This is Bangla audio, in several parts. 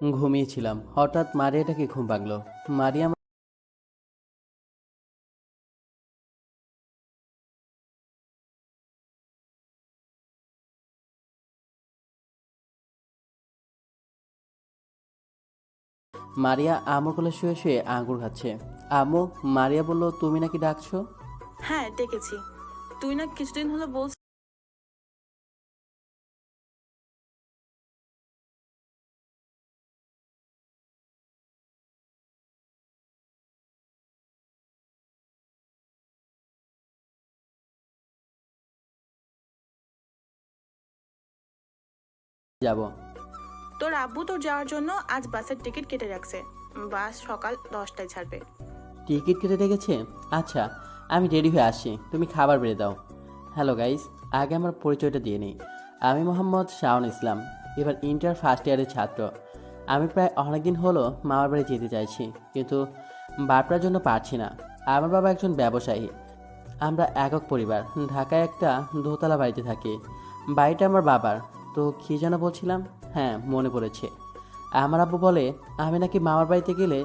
ঘুমিয়েছিলাম, হঠাৎ মারিয়াটাকে ঘুম ভাঙলো। মারিয়া মারিয়া আমুর কোলে শুয়ে শুয়ে আঙ্গুর খাচ্ছে। আম্মু, মারিয়া বলল তুমি নাকি ডাকছো। হ্যাঁ, ডেকেছি। তুই না কিছুদিন হলো বলছিস যাব। তোর আব্বু তোর যাওয়ার জন্য আজ বাসের টিকিট কেটে রাখছে। বাস সকাল 10টায় ছাড়বে। টিকিট কেটে রেখেছে? আচ্ছা, আমি রেডি হয়ে আসছি, তুমি খাবার বেড়ে দাও। হ্যালো গাইস, আগে আমার পরিচয়টা দিয়ে নিই। আমি মোহাম্মদ শাওন ইসলাম, এবার ইন্টার ফার্স্ট ইয়ারের ছাত্র। আমি প্রায় অনেকদিন হলো মামার বাড়ি যেতে চাইছি, কিন্তু বাপরার জন্য পারছি না। আমার বাবা একজন ব্যবসায়ী। আমরা একক পরিবার, ঢাকায় একটা দোতলা বাড়িতে থাকি। বাড়িটা আমার বাবার। তো কী যেন বলছিলাম, হ্যাঁ মনে পড়েছে। আমার আব্বু বলে আমি নাকি মামার বাড়িতে গেলে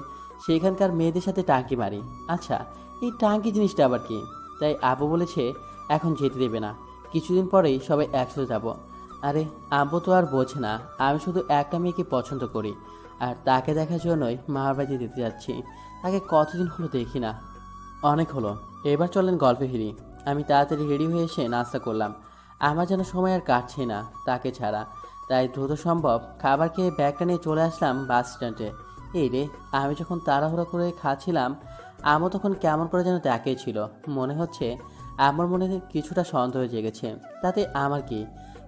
সেখানকার মেয়েদের সাথে টাঙ্কি মারি। আচ্ছা, এই টাঙ্কি জিনিসটা আবার কি? তাই আব্বু বলেছে এখন যেতে দেবে না, কিছুদিন পরেই সবাই একসাথে যাব। আরে আব্বু তো আর বোঝে না আমি শুধু একটা মেয়েকে পছন্দ করি, আর তাকে দেখার জন্যই মামার বাড়িতে যেতে যাচ্ছি। তাকে কতদিন হলো দেখি না। অনেক হলো, এবার চলেন গল্পে ফিরি। আমি তাড়াতাড়ি রেডি হয়ে এসে নাস্তা করলাম। আমার যেন সময় আর কাটছে না তাকে ছাড়া। তাই দ্রুত সম্ভব খাবার খেয়ে ব্যাগটা নিয়ে চলে আসলাম বাস স্ট্যান্ডে। এই রে, আমি যখন তাড়াহুড়ো করে খাচ্ছিলাম, আমও তখন কেমন করে যেন তাকিয়েছিল। মনে হচ্ছে আমার মনে কিছুটা সন্দেহ জেগেছে। তাতে আমার কি?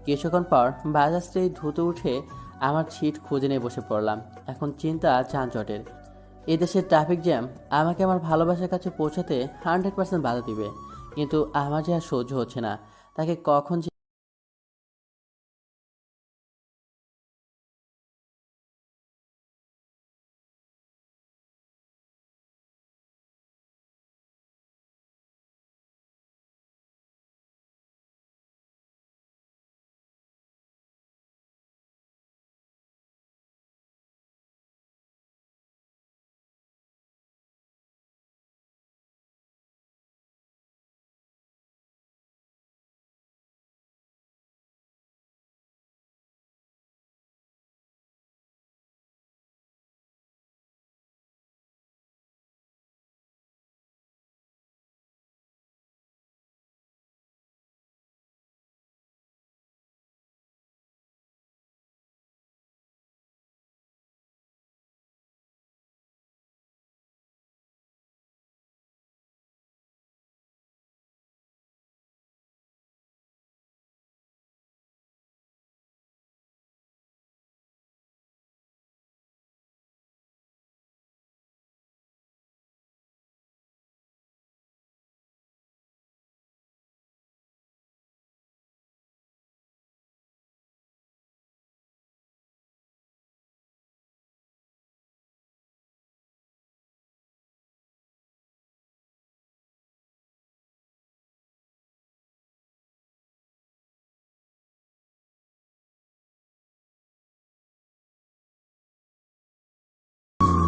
কিছুক্ষণ পর বাস আসতেই দ্রুত উঠে আমার সিট খুঁজে নিয়ে বসে পড়লাম। এখন চিন্তা যানজটের। এদেশের ট্রাফিক জ্যাম আমাকে আমার ভালোবাসার কাছে পৌঁছাতে 100% বাধা দিবে, কিন্তু আমার যে আর সহ্য হচ্ছে না। তাকে কখন যে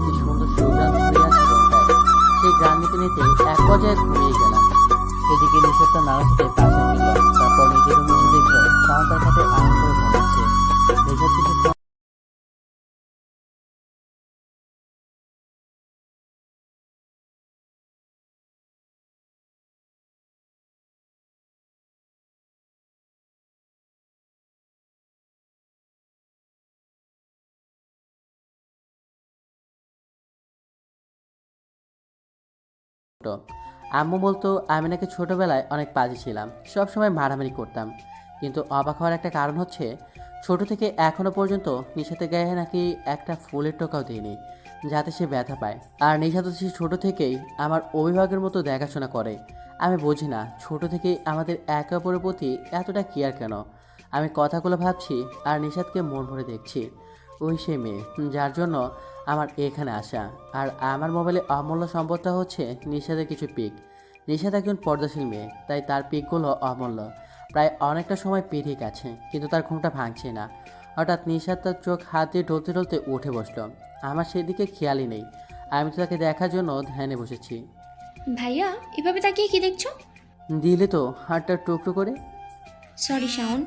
কি সুন্দর সুগ্রান ছড়িয়ে আছে রুমটায়। সেই গ্রান নিতে নিতে এক পর্যায়ে ঘুমিয়ে গেলাম। এদিকে নিঃশ্বাসটা নাড়াতে পাশে ফিরল। তারপর নিজের রুমে এসে দেখলো শাওন তার খাটে আরাম করে ঘুমাচ্ছে। নিঃশ্বাস কিছুক্ষণ ছোট। আম্মু বলতো আমি নাকি ছোটবেলায় অনেক পাজি ছিলাম, সবসময় মারামারি করতাম। কিন্তু অবাক হওয়ার একটা কারণ হচ্ছে, ছোট থেকে এখনো পর্যন্ত নিশাতের গায়ে নাকি একটা ফুলের টোকাও দিইনি যাতে সে ব্যথা পায়। আর নিশা তো সে ছোট থেকেই আমার অভিভাবকের মতো দেখাশোনা করে। আমি বুঝি না ছোট থেকেই আমাদের একে অপরের প্রতি এতটা কেয়ার কেন। আমি কথাগুলো ভাবছি আর নিশাতকে মন ভরে দেখছি। ওই সে মেয়ে যার জন্য আমার এখানে আসা। আর আমার মোবাইলে অমূল্য সম্পদটা হচ্ছে নিশাতের কিছু পিক। নিশাত একজন পর্দাশীল মেয়ে, তাই তার পিকগুলো অমূল্য। প্রায় অনেকটা সময় পেরিয়ে গেছে, কিন্তু তার ঘুমটা ভাঙছে না। হঠাৎ নিশাত তার চোখ হাত দিয়ে ঢলতে ঢলতে উঠে বসলো। আমার সেদিকে খেয়ালই নেই, আমি তো তাকে দেখার জন্য ধ্যানে বসেছি। ভাইয়া এভাবে তাকিয়ে কি দেখছো? দিলে তো হাতটা টুকরো করে। সরি শাওন।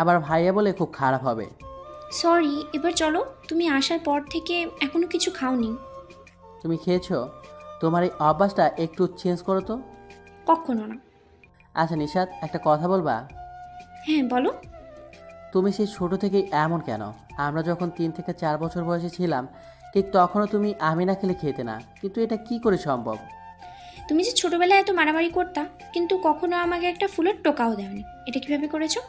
আবার ভাইয়া বলে খুব খারাপ হবে। সরি, এবার চলো। তুমি আসার পর থেকে এখনো কিছু খাওনি। তুমি খেয়েছো? তোমার এই অভ্যাসটা একটু চেঞ্জ করো তো। কখনো না। আচ্ছা নিশাত, একটা কথা বলবা? হ্যাঁ বলো। তুমি সেই ছোট থেকেই এমন কেন? আমরা যখন 3 থেকে 4 বছর বয়সে ছিলাম, ঠিক তখনও তুমি আমি না খেলে খেতে না, কিন্তু এটা কি করে সম্ভব? তুমি যে ছোটবেলায় এত মারামারি করতা, কিন্তু কখনো আমাকে একটা ফুলের টোকাও দেওনি, এটা কিভাবে করেছো?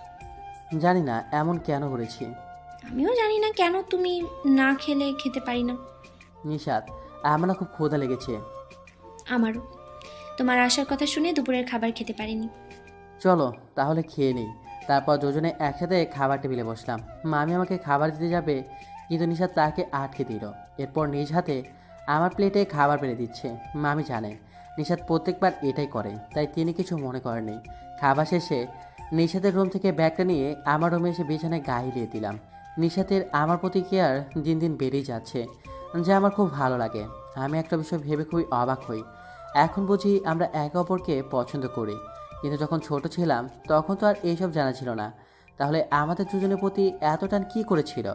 জানি না এমন কেন করেছি। আমিও জানি না কেন তুমি না খেলে খেতে পারি না। নিশাত, আমার না খুব ক্ষুধা লেগেছে। আমারও। তোমার আসার কথা শুনে দুপুরের খাবার খেতে পারিনি। চলো তাহলে খেয়ে নিই। তারপর দুজনে একসাথে খাবার টেবিলে বসলাম। মামি আমাকে খাবার দিতে যাবে, কিন্তু নিশাত তাকে আটকে দিল। এরপর নিজ হাতে আমার প্লেটে খাবার বেড়ে দিচ্ছে। মামি জানেন নিশাত প্রত্যেকবার এটাই করে, তাই তিনি কিছু মনে করেননি। খাবার শেষে নিশাতের রুম থেকে ব্যাগটা নিয়ে আমার রুমে এসে বিছানায় গা হিলিয়ে দিলাম। নিশাতের আমার প্রতি কেয়ার দিন দিন বেড়েই যাচ্ছে, যা আমার খুব ভালো লাগে। আমি একটা বিষয় ভেবে খুবই অবাক হই। এখন বুঝি আমরা একে অপরকে পছন্দ করি, কিন্তু যখন ছোট ছিলাম তখন তো আর এইসব জানা ছিল না। তাহলে আমাদের দুজনের প্রতি এত টান কী করেছিল?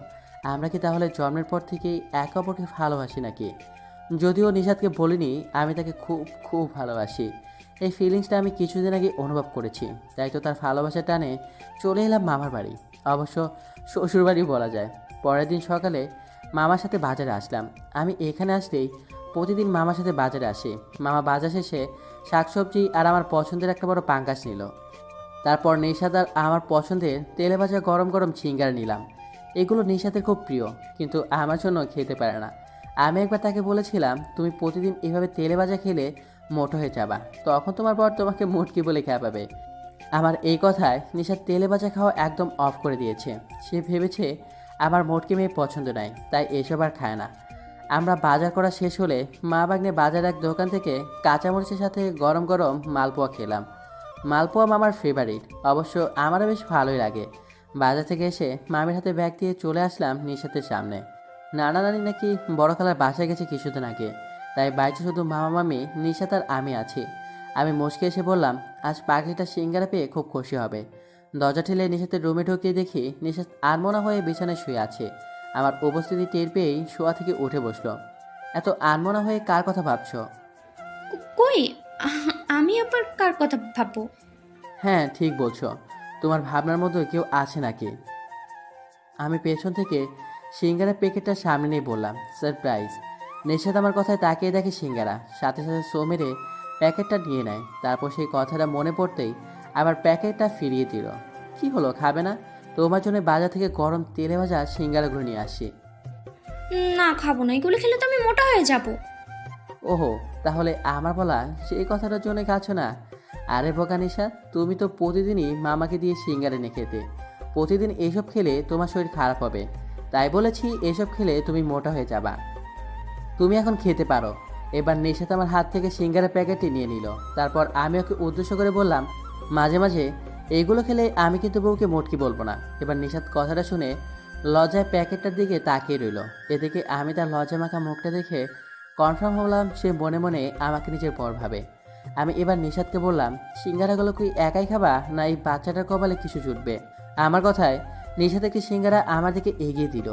আমরা কি তাহলে জন্মের পর থেকেই একে অপরকে ভালোবাসি নাকি? যদিও নিশাদকে বলিনি আমি তাকে খুব খুব ভালোবাসি। এই ফিলিংসটা আমি কিছুদিন আগে অনুভব করেছি, তাই তো তার ভালোবাসার টানে চলে এলাম মামার বাড়ি। অবশ্য শ্বশুরবাড়ি বলা যায়। পরের দিন সকালে মামার সাথে বাজারে আসলাম। আমি এখানে আসলেই প্রতিদিন মামার সাথে বাজারে আসি। মামা বাজার শেষে শাকসবজি আর আমার পছন্দের একটা বড় পাঙ্গাস নিল। তারপর নিশাত আর আমার পছন্দের তেলে ভাজা গরম গরম সিঙ্গারা নিলাম। এগুলো নিশাতের খুব প্রিয়, কিন্তু আমার জন্য খেতে পারে না। আমি একবার তাকে বলেছিলাম, তুমি প্রতিদিন এভাবে তেলে ভাজা খেলে মোটো হয়ে যাবা, তখন তোমার বর তোমাকে মুটকি বলে খেপাবে। আমার এই কথায় নিশাত তেলে ভাজা খাওয়া একদম অফ করে দিয়েছে। সে ভেবেছে আমার মোটকি মেয়ে পছন্দ নয়, তাই এসব আর খায় না। আমরা বাজার করা শেষ হলে মা বাগনে বাজার এক দোকান থেকে কাঁচামরিচের সাথে গরম গরম মালপোয়া খেলাম। মালপোয়া মামার ফেভারিট, অবশ্য আমারও বেশ ভালোই লাগে। বাজার থেকে এসে মামির হাতে ব্যাগ দিয়ে চলে আসলাম নিশাতের সামনে। নানা নানি নাকি বড় খালার বাসায় গেছে কিছুদিন আগে, তাই বাড়িতে শুধু মামা মামি, নিশাত আর আমি আছি। আমি মুচকে এসে বললাম, আজ পাগলিটা সিঙ্গারা পেয়ে খুব খুশি হবে। দরজা ঠেলে নিশাতের রুমে ঢুকিয়ে দেখি নিশাত আনমনা হয়ে বিছানায় শুয়ে আছে। আমার উপস্থিতি টের পেয়েই শোয়া থেকে উঠে বসলো। এত আনমনা হয়ে কার কথা ভাবছো? কই, আমি আবার কার কথা ভাববো? হ্যাঁ ঠিক বলছো, তোমার ভাবনার মধ্যে কেউ আছে নাকি? আমি পেছন থেকে সিঙ্গারা প্যাকেটটা সামনে নিয়ে বললাম, সারপ্রাইজ। নিশাত আমার কথায় তাকিয়ে দেখে সিঙ্গারা, সাথে সাথে সো মেরে প্যাকেটটা নিয়ে নেয়। তারপর সেই কথাটা মনে পড়তেই আবার প্যাকেটটা ফিরিয়ে দিল। কি হলো, খাবে না? তোমার জন্য বাজার থেকে গরম তেলে ভাজা সিঙ্গারাগুলো নিয়ে আসি। না খাবো না, এগুলো খেলে তো আমি মোটা হয়ে যাব। ওহো, তাহলে আমার বলা সেই কথাটার জন্য খাচ্ছ না? আরে বোকা নিশাত, তুমি তো প্রতিদিনই মামাকে দিয়ে সিঙ্গারা এনে খেতে। প্রতিদিন এইসব খেলে তোমার শরীর খারাপ হবে, তাই বলেছি এসব খেলে তুমি মোটা হয়ে যাবা। তুমি এখন খেতে পারো। এবার নিশাত আমার হাত থেকে সিঙ্গারা প্যাকেটটি নিয়ে নিল। তারপর আমি ওকে উদ্দেশ্য করে বললাম, মাঝে মাঝে এইগুলো খেলে আমি কিন্তু বউকে মোটকি বলবো না। এবার নিশাত কথাটা শুনে লজ্জায় প্যাকেটটার দিকে তাকিয়ে রইল। এদিকে আমি তার লজ্জা মাখা মুখটা দেখে কনফার্ম হলাম সে মনে মনে আমাকে নিজের বর ভাবে। আমি এবার নিশাতকে বললাম, সিঙ্গারাগুলো কি একাই খাবা, না এই বাচ্চাটার কপালে কিছু জুটবে? আমার কথায় নিশাত একটি সিঙ্গারা আমার দিকে এগিয়ে দিল।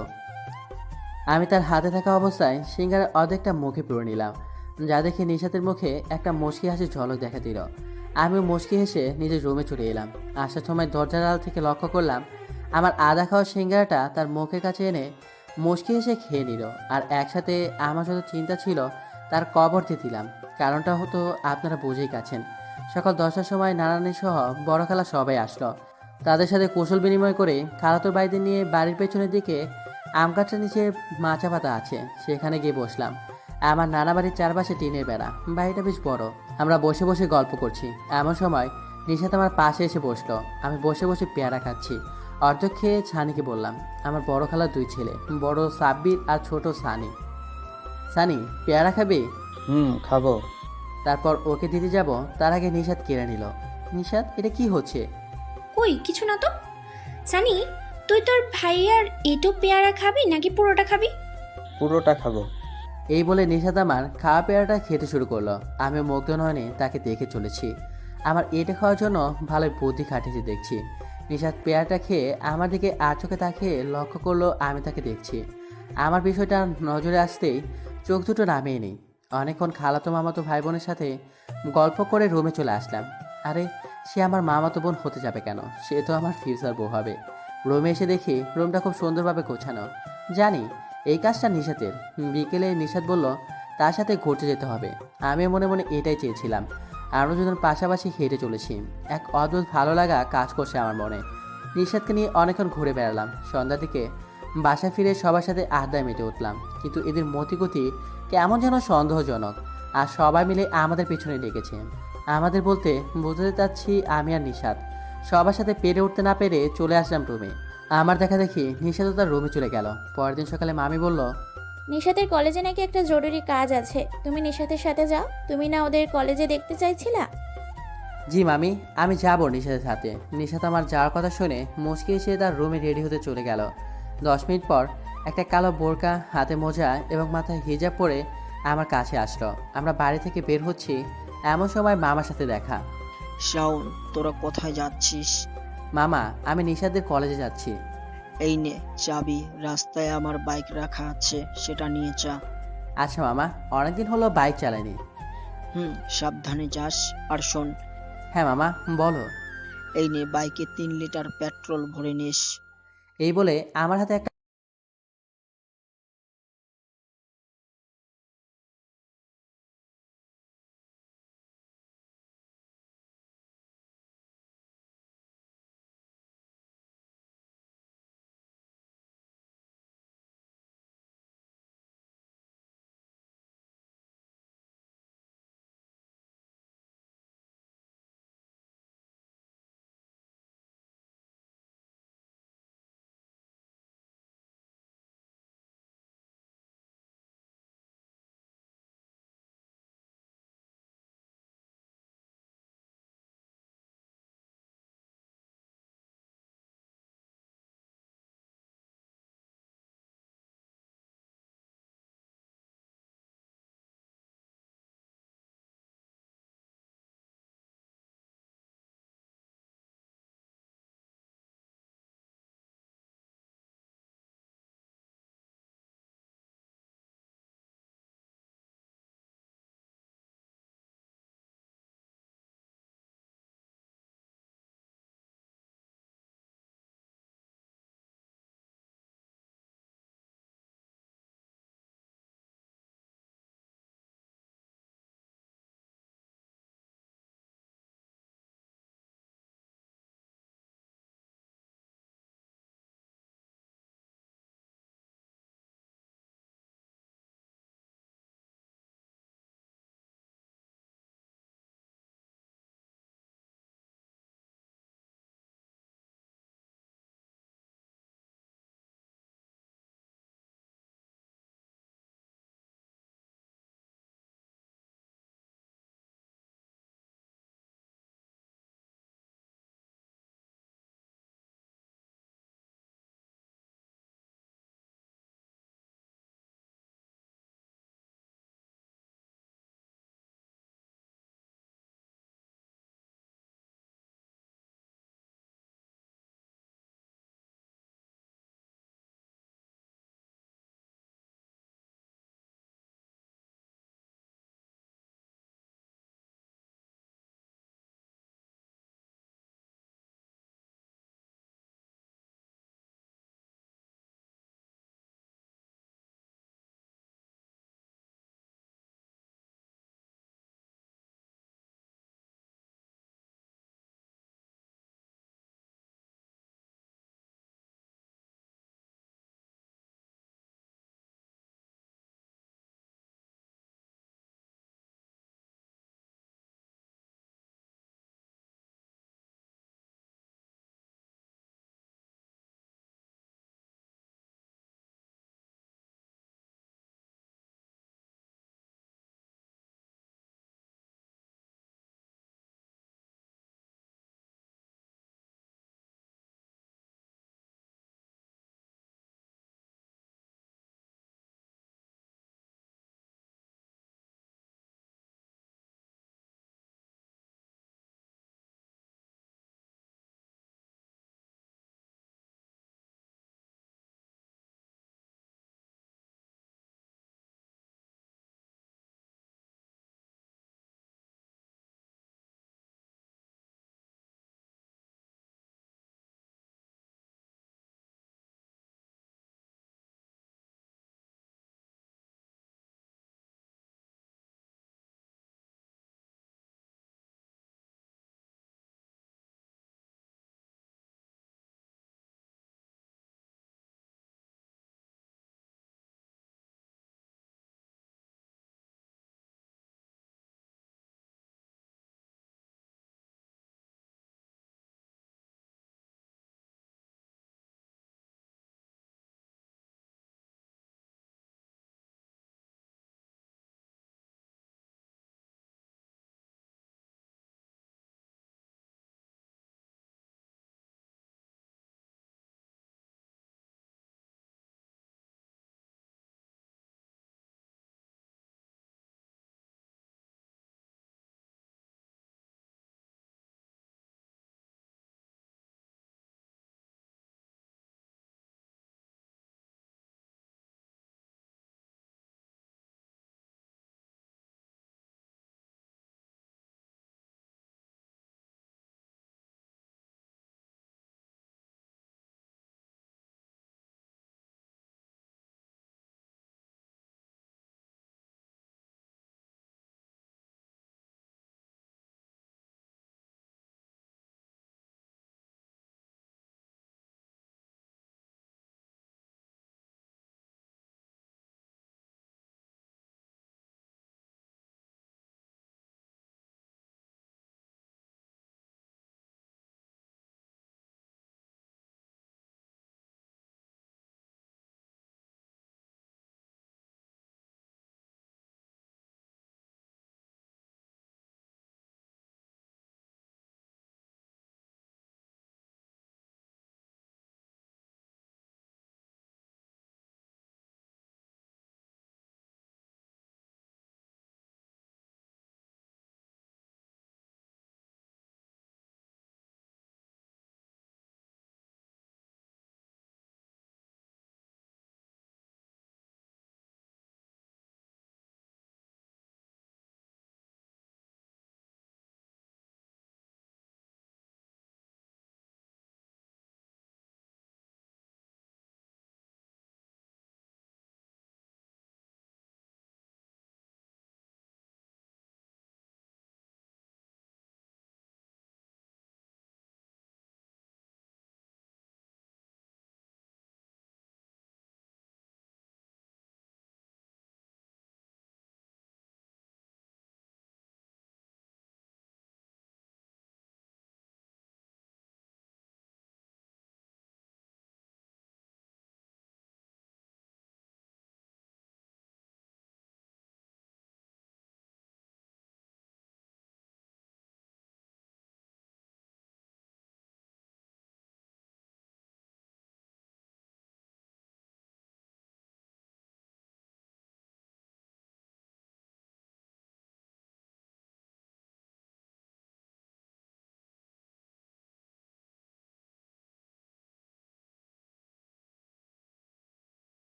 আমি তার হাতে থাকা অবস্থায় সিঙ্গারা অর্ধেকটা মুখে পুরে নিলাম, যা দেখে নিশাতের মুখে একটা মুচকি হাসির ঝলক দেখা দিল। আমি মুচকি হেসে নিজের রুমে চলে এলাম। আসার সময় দরজার আড়াল থেকে লক্ষ্য করলাম আমার আধা খাওয়া সিঙ্গারাটা তার মুখের কাছে এনে মুচকি হেসে খেয়ে নিল। আর একসাথে আমার যত চিন্তা ছিল তার কবর দিয়ে দিলাম। কারণটা হতো আপনারা বুঝেই গেছেন। সকাল 10টার সময় নানানি সহ বড় খালা সবাই আসলো। তাদের সাথে কুশল বিনিময় করে খালাতোর বাড়িতে নিয়ে বাড়ির পেছনের দিকে আম গাছটার নিচে মাচা পাতা আছে, সেখানে গিয়ে বসলাম। আমার নানা বাড়ির চারপাশে টিনের বেড়া, বাড়িটা বেশ বড়। আমরা বসে বসে গল্প করছি। এমন সময় নিশাত আমার পাশে এসে বসলো। আমি বসে বসে পেয়ারা খাচ্ছি। অর্ধেক খেয়ে ছানিকে বললাম, আমার বড় খালার 2 ছেলে, বড় সাব্বির আর ছোট সানি। সানি, পেয়ারা খাবি? খাবো। তারপর ওকে দিতে যাব, তার আগে নিশাত কেড়ে নিল। নিশাত, এটা কি হচ্ছে? কই কিছু না তো। সানি, তুই তোর ভাইয়ার এটো পেয়ারা খাবি নাকি পুরোটা খাবি? পুরোটা খাবো। এই বলে নিশাত আমার খাওয়া পেয়ারাটা খেতে শুরু করলো। আমি মুগ্ধ নয়নে তাকে দেখে চলেছি। আমার এটা খাওয়ার জন্য ভালোই বুদ্ধি খাটিয়েছি দেখছি। নিশাত পেয়ারাটা খেয়ে আমার দিকে আর চোখে তাকিয়ে লক্ষ্য করলো আমি তাকে দেখছি। আমার বিষয়টা নজরে আসতেই চোখ দুটো নামিয়ে নিই। অনেকক্ষণ খালাতো মামাতো ভাই বোনের সাথে গল্প করে রুমে চলে আসলাম। আরে সে আমার মামাতো বোন হতে যাবে কেন, সে তো আমার ফিউচার বউ হবে। রুমে এসে দেখি রুমটা খুব সুন্দরভাবে গোছানো। জানি এই কাজটা নিশাতের। বিকেলে নিশাত বলল তার সাথে ঘুরতে যেতে হবে। আমি মনে মনে এটাই চেয়েছিলাম। আমরা দুজন পাশাপাশি হেঁটে চলেছি। এক অদ্ভুত ভালো লাগা কাজ করছে আমার মনে। নিশাতকে নিয়ে অনেকক্ষণ ঘুরে বেড়ালাম। সন্ধ্যার দিকে বাসায় ফিরে সবার সাথে আড্ডায় মেতে উঠলাম। কিন্তু এদের মতিগতি কেমন যেন সন্দেহজনক। আর সবাই মিলে আমাদের পেছনে লেগেছে। আমাদের বলতে বুঝতে চাচ্ছি আমি আর নিশাত। সবার সাথে পেরে উঠতে না পেরে চলে আসলাম রুমে। আমার দেখা দেখি নিশাত তার রুমে চলে গেল। পরের দিন সকালে মামি বলল, নিশাতের কলেজে নাকি একটা জরুরি কাজ আছে, তুমি নিশাতের সাথে যাও। তুমি না ওদের কলেজে দেখতে চাইছিলা? জি মামি, আমি যাবো নিশাতের সাথে। নিশাত আমার যাওয়ার কথা শুনে মুচকি এসে তার রুমে রেডি হতে চলে গেল। 10 মিনিট পর একটা কালো বোরকা, হাতে মোজা এবং মাথায় হিজাব পরে আমার কাছে আসলো। আমরা বাড়ি থেকে বের হচ্ছি, এমন সময় মামার সাথে দেখা। শাওন, তোরা কোথায় যাচ্ছিস? মামা, আমি নিশাতের কলেজে যাচ্ছি। এই নে চাবি, রাস্তায় আমার বাইক রাখা আছে, সেটা নিয়ে যা। আচ্ছা মামা, অনেকদিন হলো বাইক চালাইনি। সাবধানে যাস। আর শোন, হ্যাঁ মামা, বলো। এই নে বাইকে 3 লিটার পেট্রোল ভরে নিস। এই বলে আমার হাতে একটা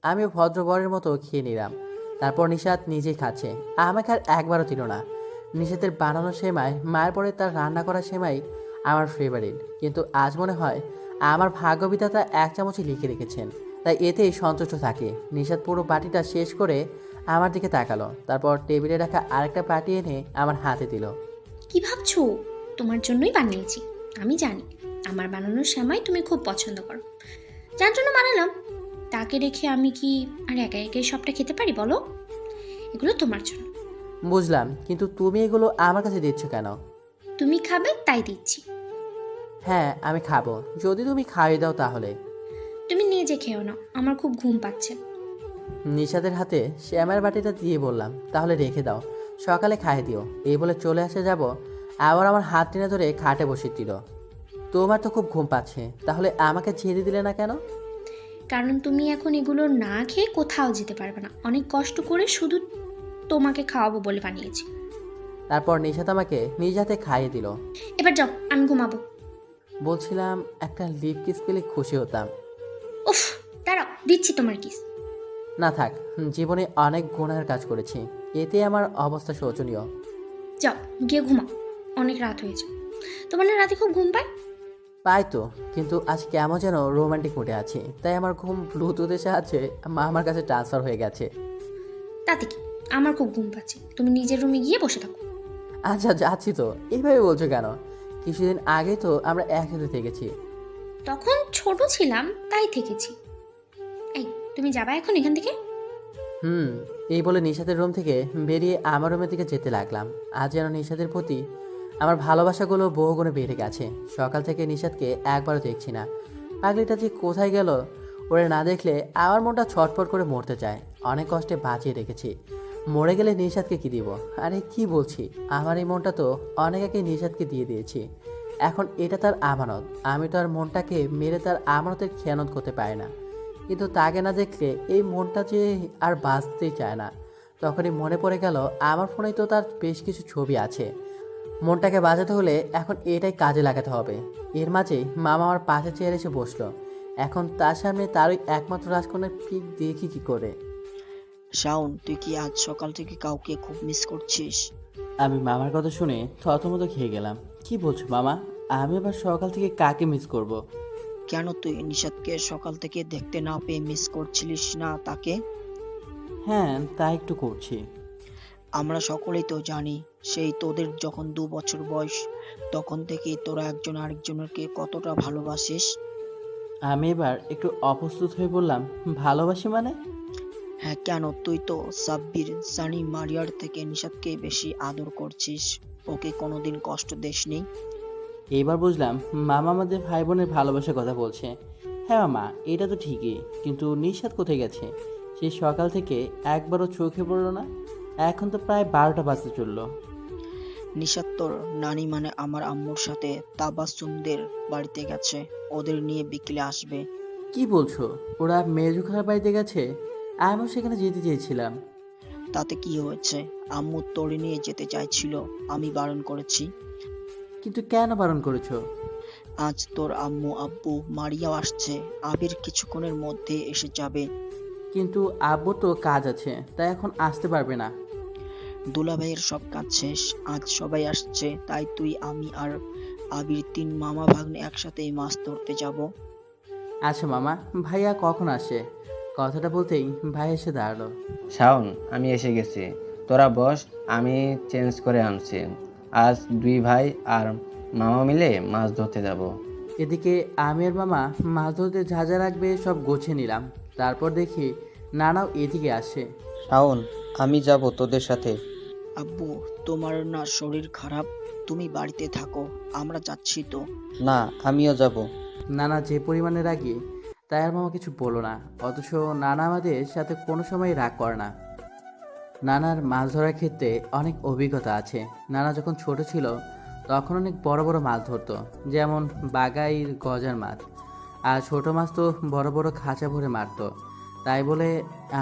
আমিও ভদ্রবরের মতো খেয়ে নিলাম। তারপর নিশাত নিজেই খাচ্ছে, আমাকে আর একবারও দিল না। নিশাতের বানানো সেমাই, মায়ের পরে তার রান্না করা সেমাই আমার ফেভারিট, কিন্তু আজ মনে হয় আমার ভাগ্যবিধাতা এক চামচই লিখে রেখেছেন, তাই এতেই সন্তুষ্ট থাকি। নিশাত পুরো বাটিটা শেষ করে আমার দিকে তাকালো, তারপর টেবিলে রাখা আরেকটা বাটি এনে আমার হাতে দিল। কি ভাবছো? তোমার জন্যই বানিয়েছি। আমি জানি আমার বানানোর সেমাই তুমি খুব পছন্দ করো, যার জন্য বানালাম। তাকে রেখে আমি কি আর একা একাই সবটা খেতে পারি বলো? এগুলো তোমার জন্য। বুঝলাম, কিন্তু তুমি এগুলো আমার কাছে দিচ্ছ কেন? তুমি খাবে তাই দিচ্ছি। হ্যাঁ আমি খাবো, যদি তুমি খাইয়ে দাও তাহলে। তুমি নিজে খেও না, আমার খুব ঘুম পাচ্ছে। নিশাতের হাতে শ্যামের বাটিটা দিয়ে বললাম, তাহলে রেখে দাও, সকালে খাইয়ে দিও। এই বলে চলে আসে যাব, আবার আমার হাত টেনে ধরে খাটে বসিয়ে দিল। তোমার তো খুব ঘুম পাচ্ছে, তাহলে আমাকে ছেড়ে দিলে না কেন? কারণ তুমি এখন এগুলো না খেয়ে কোথাও যেতে পারবে না। অনেক কষ্ট করে শুধু তোমাকে খাওয়াবো বলে বানিয়েছি। তারপর নিশাত আমাকে নিজ হাতে খাইয়ে দিল। এবার যাও, আমি ঘুমাবো। বলছিলাম একটা লিপ কিস পেলে খুশি হতাম। উফ, দাঁড়াও, দিচ্ছি তোমার কিস। না থাক, জীবনে অনেক গুনাহের কাজ করেছি, এতে আমার অবস্থা শোচনীয়। যাও গিয়ে ঘুমাও, অনেক রাত হয়েছে। তোমার না রাতে খুব ঘুম পায়? পাই তো, কিন্তু আজ কেমন যেন রোমান্টিক মুডে আছি, তাই আমার ঘুম ব্লুটুথের সাহায্যে আমার কাছে ট্রান্সফার হয়ে গেছে। তাতে কি, আমার খুব ঘুম পাচ্ছে। তুমি নিজের রুমে গিয়ে বসে থাকো। আচ্ছা যাচ্ছি তো, এইভাবে বলছো কেন? কিছুদিন আগে তো আমরা একসাথে থেকেছি। তখন ছোট ছিলাম তাই থেকেছি। এই, তুমি যাবা এখন এখান থেকে? এই বলে নিশাতের রুম থেকে বেরিয়ে আমার রুমের দিকে যেতে লাগলাম। আজ যেন নিশাতের প্রতি আমার ভালোবাসাগুলো বহুগুণে বেড়ে গেছে। সকাল থেকে নিশাতকে একবারও দেখছি না। পাগলিটা যে কোথায় গেল, ওরে না দেখলে আমার মনটা ছটফট করে মরতে চায়। অনেক কষ্টে বাঁচিয়ে রেখেছি, মরে গেলে নিশাতকে কি দিব? আরে কি বলছি, আমার এই মনটা তো অনেক আগে নিশাতকে দিয়ে দিয়েছি। এখন এটা তার আমানত, আমি তো আর মনটাকে মেরে তার আমানতের খেয়ানত করতে পারি না। কিন্তু তাকে না দেখলে এই মনটা যে আর বাঁচতেই চায় না। তখনই মনে পড়ে গেল আমার ফোনে তো তার বেশ কিছু ছবি আছে। মনটাকে বাঁচাতে হলে এখন এটাই কাজে লাগাতে হবে। এর মাঝেই মামা আমার পাশে চেয়ারে এসে বসলো। এখন তার সামনে তারই একমাত্র রাজকন্যার পিক দেখি কি করে। শাওন, তুই কি আজ সকাল থেকে কাউকে খুব মিস করছিস? আমি মামার কথা শুনে থতমত খেয়ে গেলাম। কি বলছো মামা? আমি আবার সকাল থেকে কাকে মিস করব? কেন তুই নিশাতকে সকাল থেকে দেখতে না পেয়ে মিস করছিলিস না তাকে? হ্যাঁ, তা একটু করছি। আমরা সকলেই তো জানি, সেই তোদের যখন 2 বছর বয়স তখন থেকে তোরা একজন আরেকজনকে কতটা ভালোবাসিস। আমি এবার একটু অপ্রস্তুত হয়ে বললাম, ভালোবাসি মানে? হ্যাঁ, কেন? তুই তো সাব্বির, সানি, মারিয়ার থেকে নিশাতকে বেশি আদর করছিস। ওকে কোনোদিন কষ্ট দেসনি। এইবার বুঝলাম মামা আমাদের ভাই বোনের ভালোবাসার কথা বলছে। হ্যাঁ মামা, এটা তো ঠিকই, কিন্তু নিশাত কোথায় গেছে? সে সকাল থেকে একবারও চোখে পড়লো না। এখন তো প্রায় 12টা বাজতে চললো। নিশাত তোর নানি মানে আমার আম্মুর সাথে তাবাসসুমদের বাড়িতে গেছে, ওদের নিয়ে বিকেলে আসবে। কি বলছো? ওরা মেজু খালার বাড়িতে গেছে? আমিও সেখানে যেতে চেয়েছিলাম। তাতে কি হয়েছে? আম্মু তোরে নিয়ে যেতে চাইছিল, আমি বারণ করেছি। কিন্তু কেন বারণ করেছো? আজ তোর আম্মু আব্বু মারিয়াও আসছে, আবির কিছুক্ষণের মধ্যে এসে যাবে। কিন্তু আব্বুর তো কাজ আছে, তাই এখন আসতে পারবে না। দুলাভাইয়ের সব কাজ শেষ, আজ সবাই আসছে, তাই তুই, আমি আর আবির 3 মামা ভাগ্নে একসাথে মাছ ধরতে যাব। আচ্ছা মামা, ভাইয়া কখন আসে? কথাটা বলতেই ভাই এসে দাঁড়ালো। শাওন, আমি এসে গেছি, তোরা বস, আমি চেঞ্জ করে আনছি। আজ 2 ভাই আর মামা মিলে মাছ ধরতে যাব। এদিকে আমি আর মামা মাছ ধরতে যা যা লাগবে সব গোছিয়ে নিলাম। তারপর দেখি নানাও এদিকে আসে। শাওন, আমি যাব তোদের সাথে। আব্বু, তোমার না শরীর খারাপ? তুমি বাড়িতে থাকো, আমরা যাচ্ছি তো। না, আমিও যাব। নানা যে পরিমাণে রাগী, তাই আর মামা কিছু বলো না। অথচ নানা আমাদের সাথে কোনো সময় রাগ করে না। নানার মাছ ধরার ক্ষেত্রে অনেক অভিজ্ঞতা আছে। নানা যখন ছোট ছিল তখন অনেক বড় বড় মাছ ধরতো, যেমন বাগাই, গজার মাছ। আর ছোট মাছ তো বড় বড় খাঁচা ভরে মারতো। তাই বলে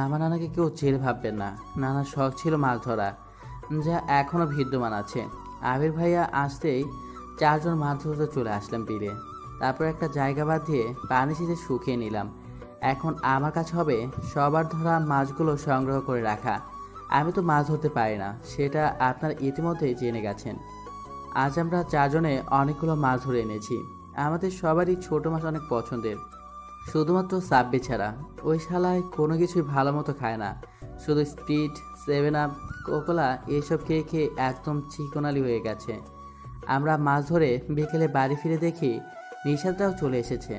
আমার নানাকে কেউ জেলে ভাববেন না। নানার শখ ছিল মাছ ধরা, যা এখনও বিদ্যমান আছে। আবির ভাইয়া আসতেই 4 জন মাছ ধরতে চলে আসলাম তীরে। তারপর একটা জায়গা বাদ দিয়ে পানি ছিঁচে শুকিয়ে নিলাম। এখন আমার কাছে হবে সবার ধরা মাছগুলো সংগ্রহ করে রাখা। আমি তো মাছ ধরতে পারি না, সেটা আপনারা ইতিমধ্যেই জেনে গেছেন। আজ আমরা চারজনে অনেকগুলো মাছ ধরে এনেছি। আমাদের সবারই ছোট মাছ অনেক পছন্দের, শুধুমাত্র সাব্বির ছাড়া। ওই শালায় কোনো কিছুই ভালো মতো খায় না, শুধু স্প্রিট, 7 আপ, কোকোলা এইসব খেয়ে খেয়ে একদম চিকনালি হয়ে গেছে। আমরা মাছ ধরে বিকেলে বাড়ি ফিরে দেখি নিশাদটাও চলে এসেছে।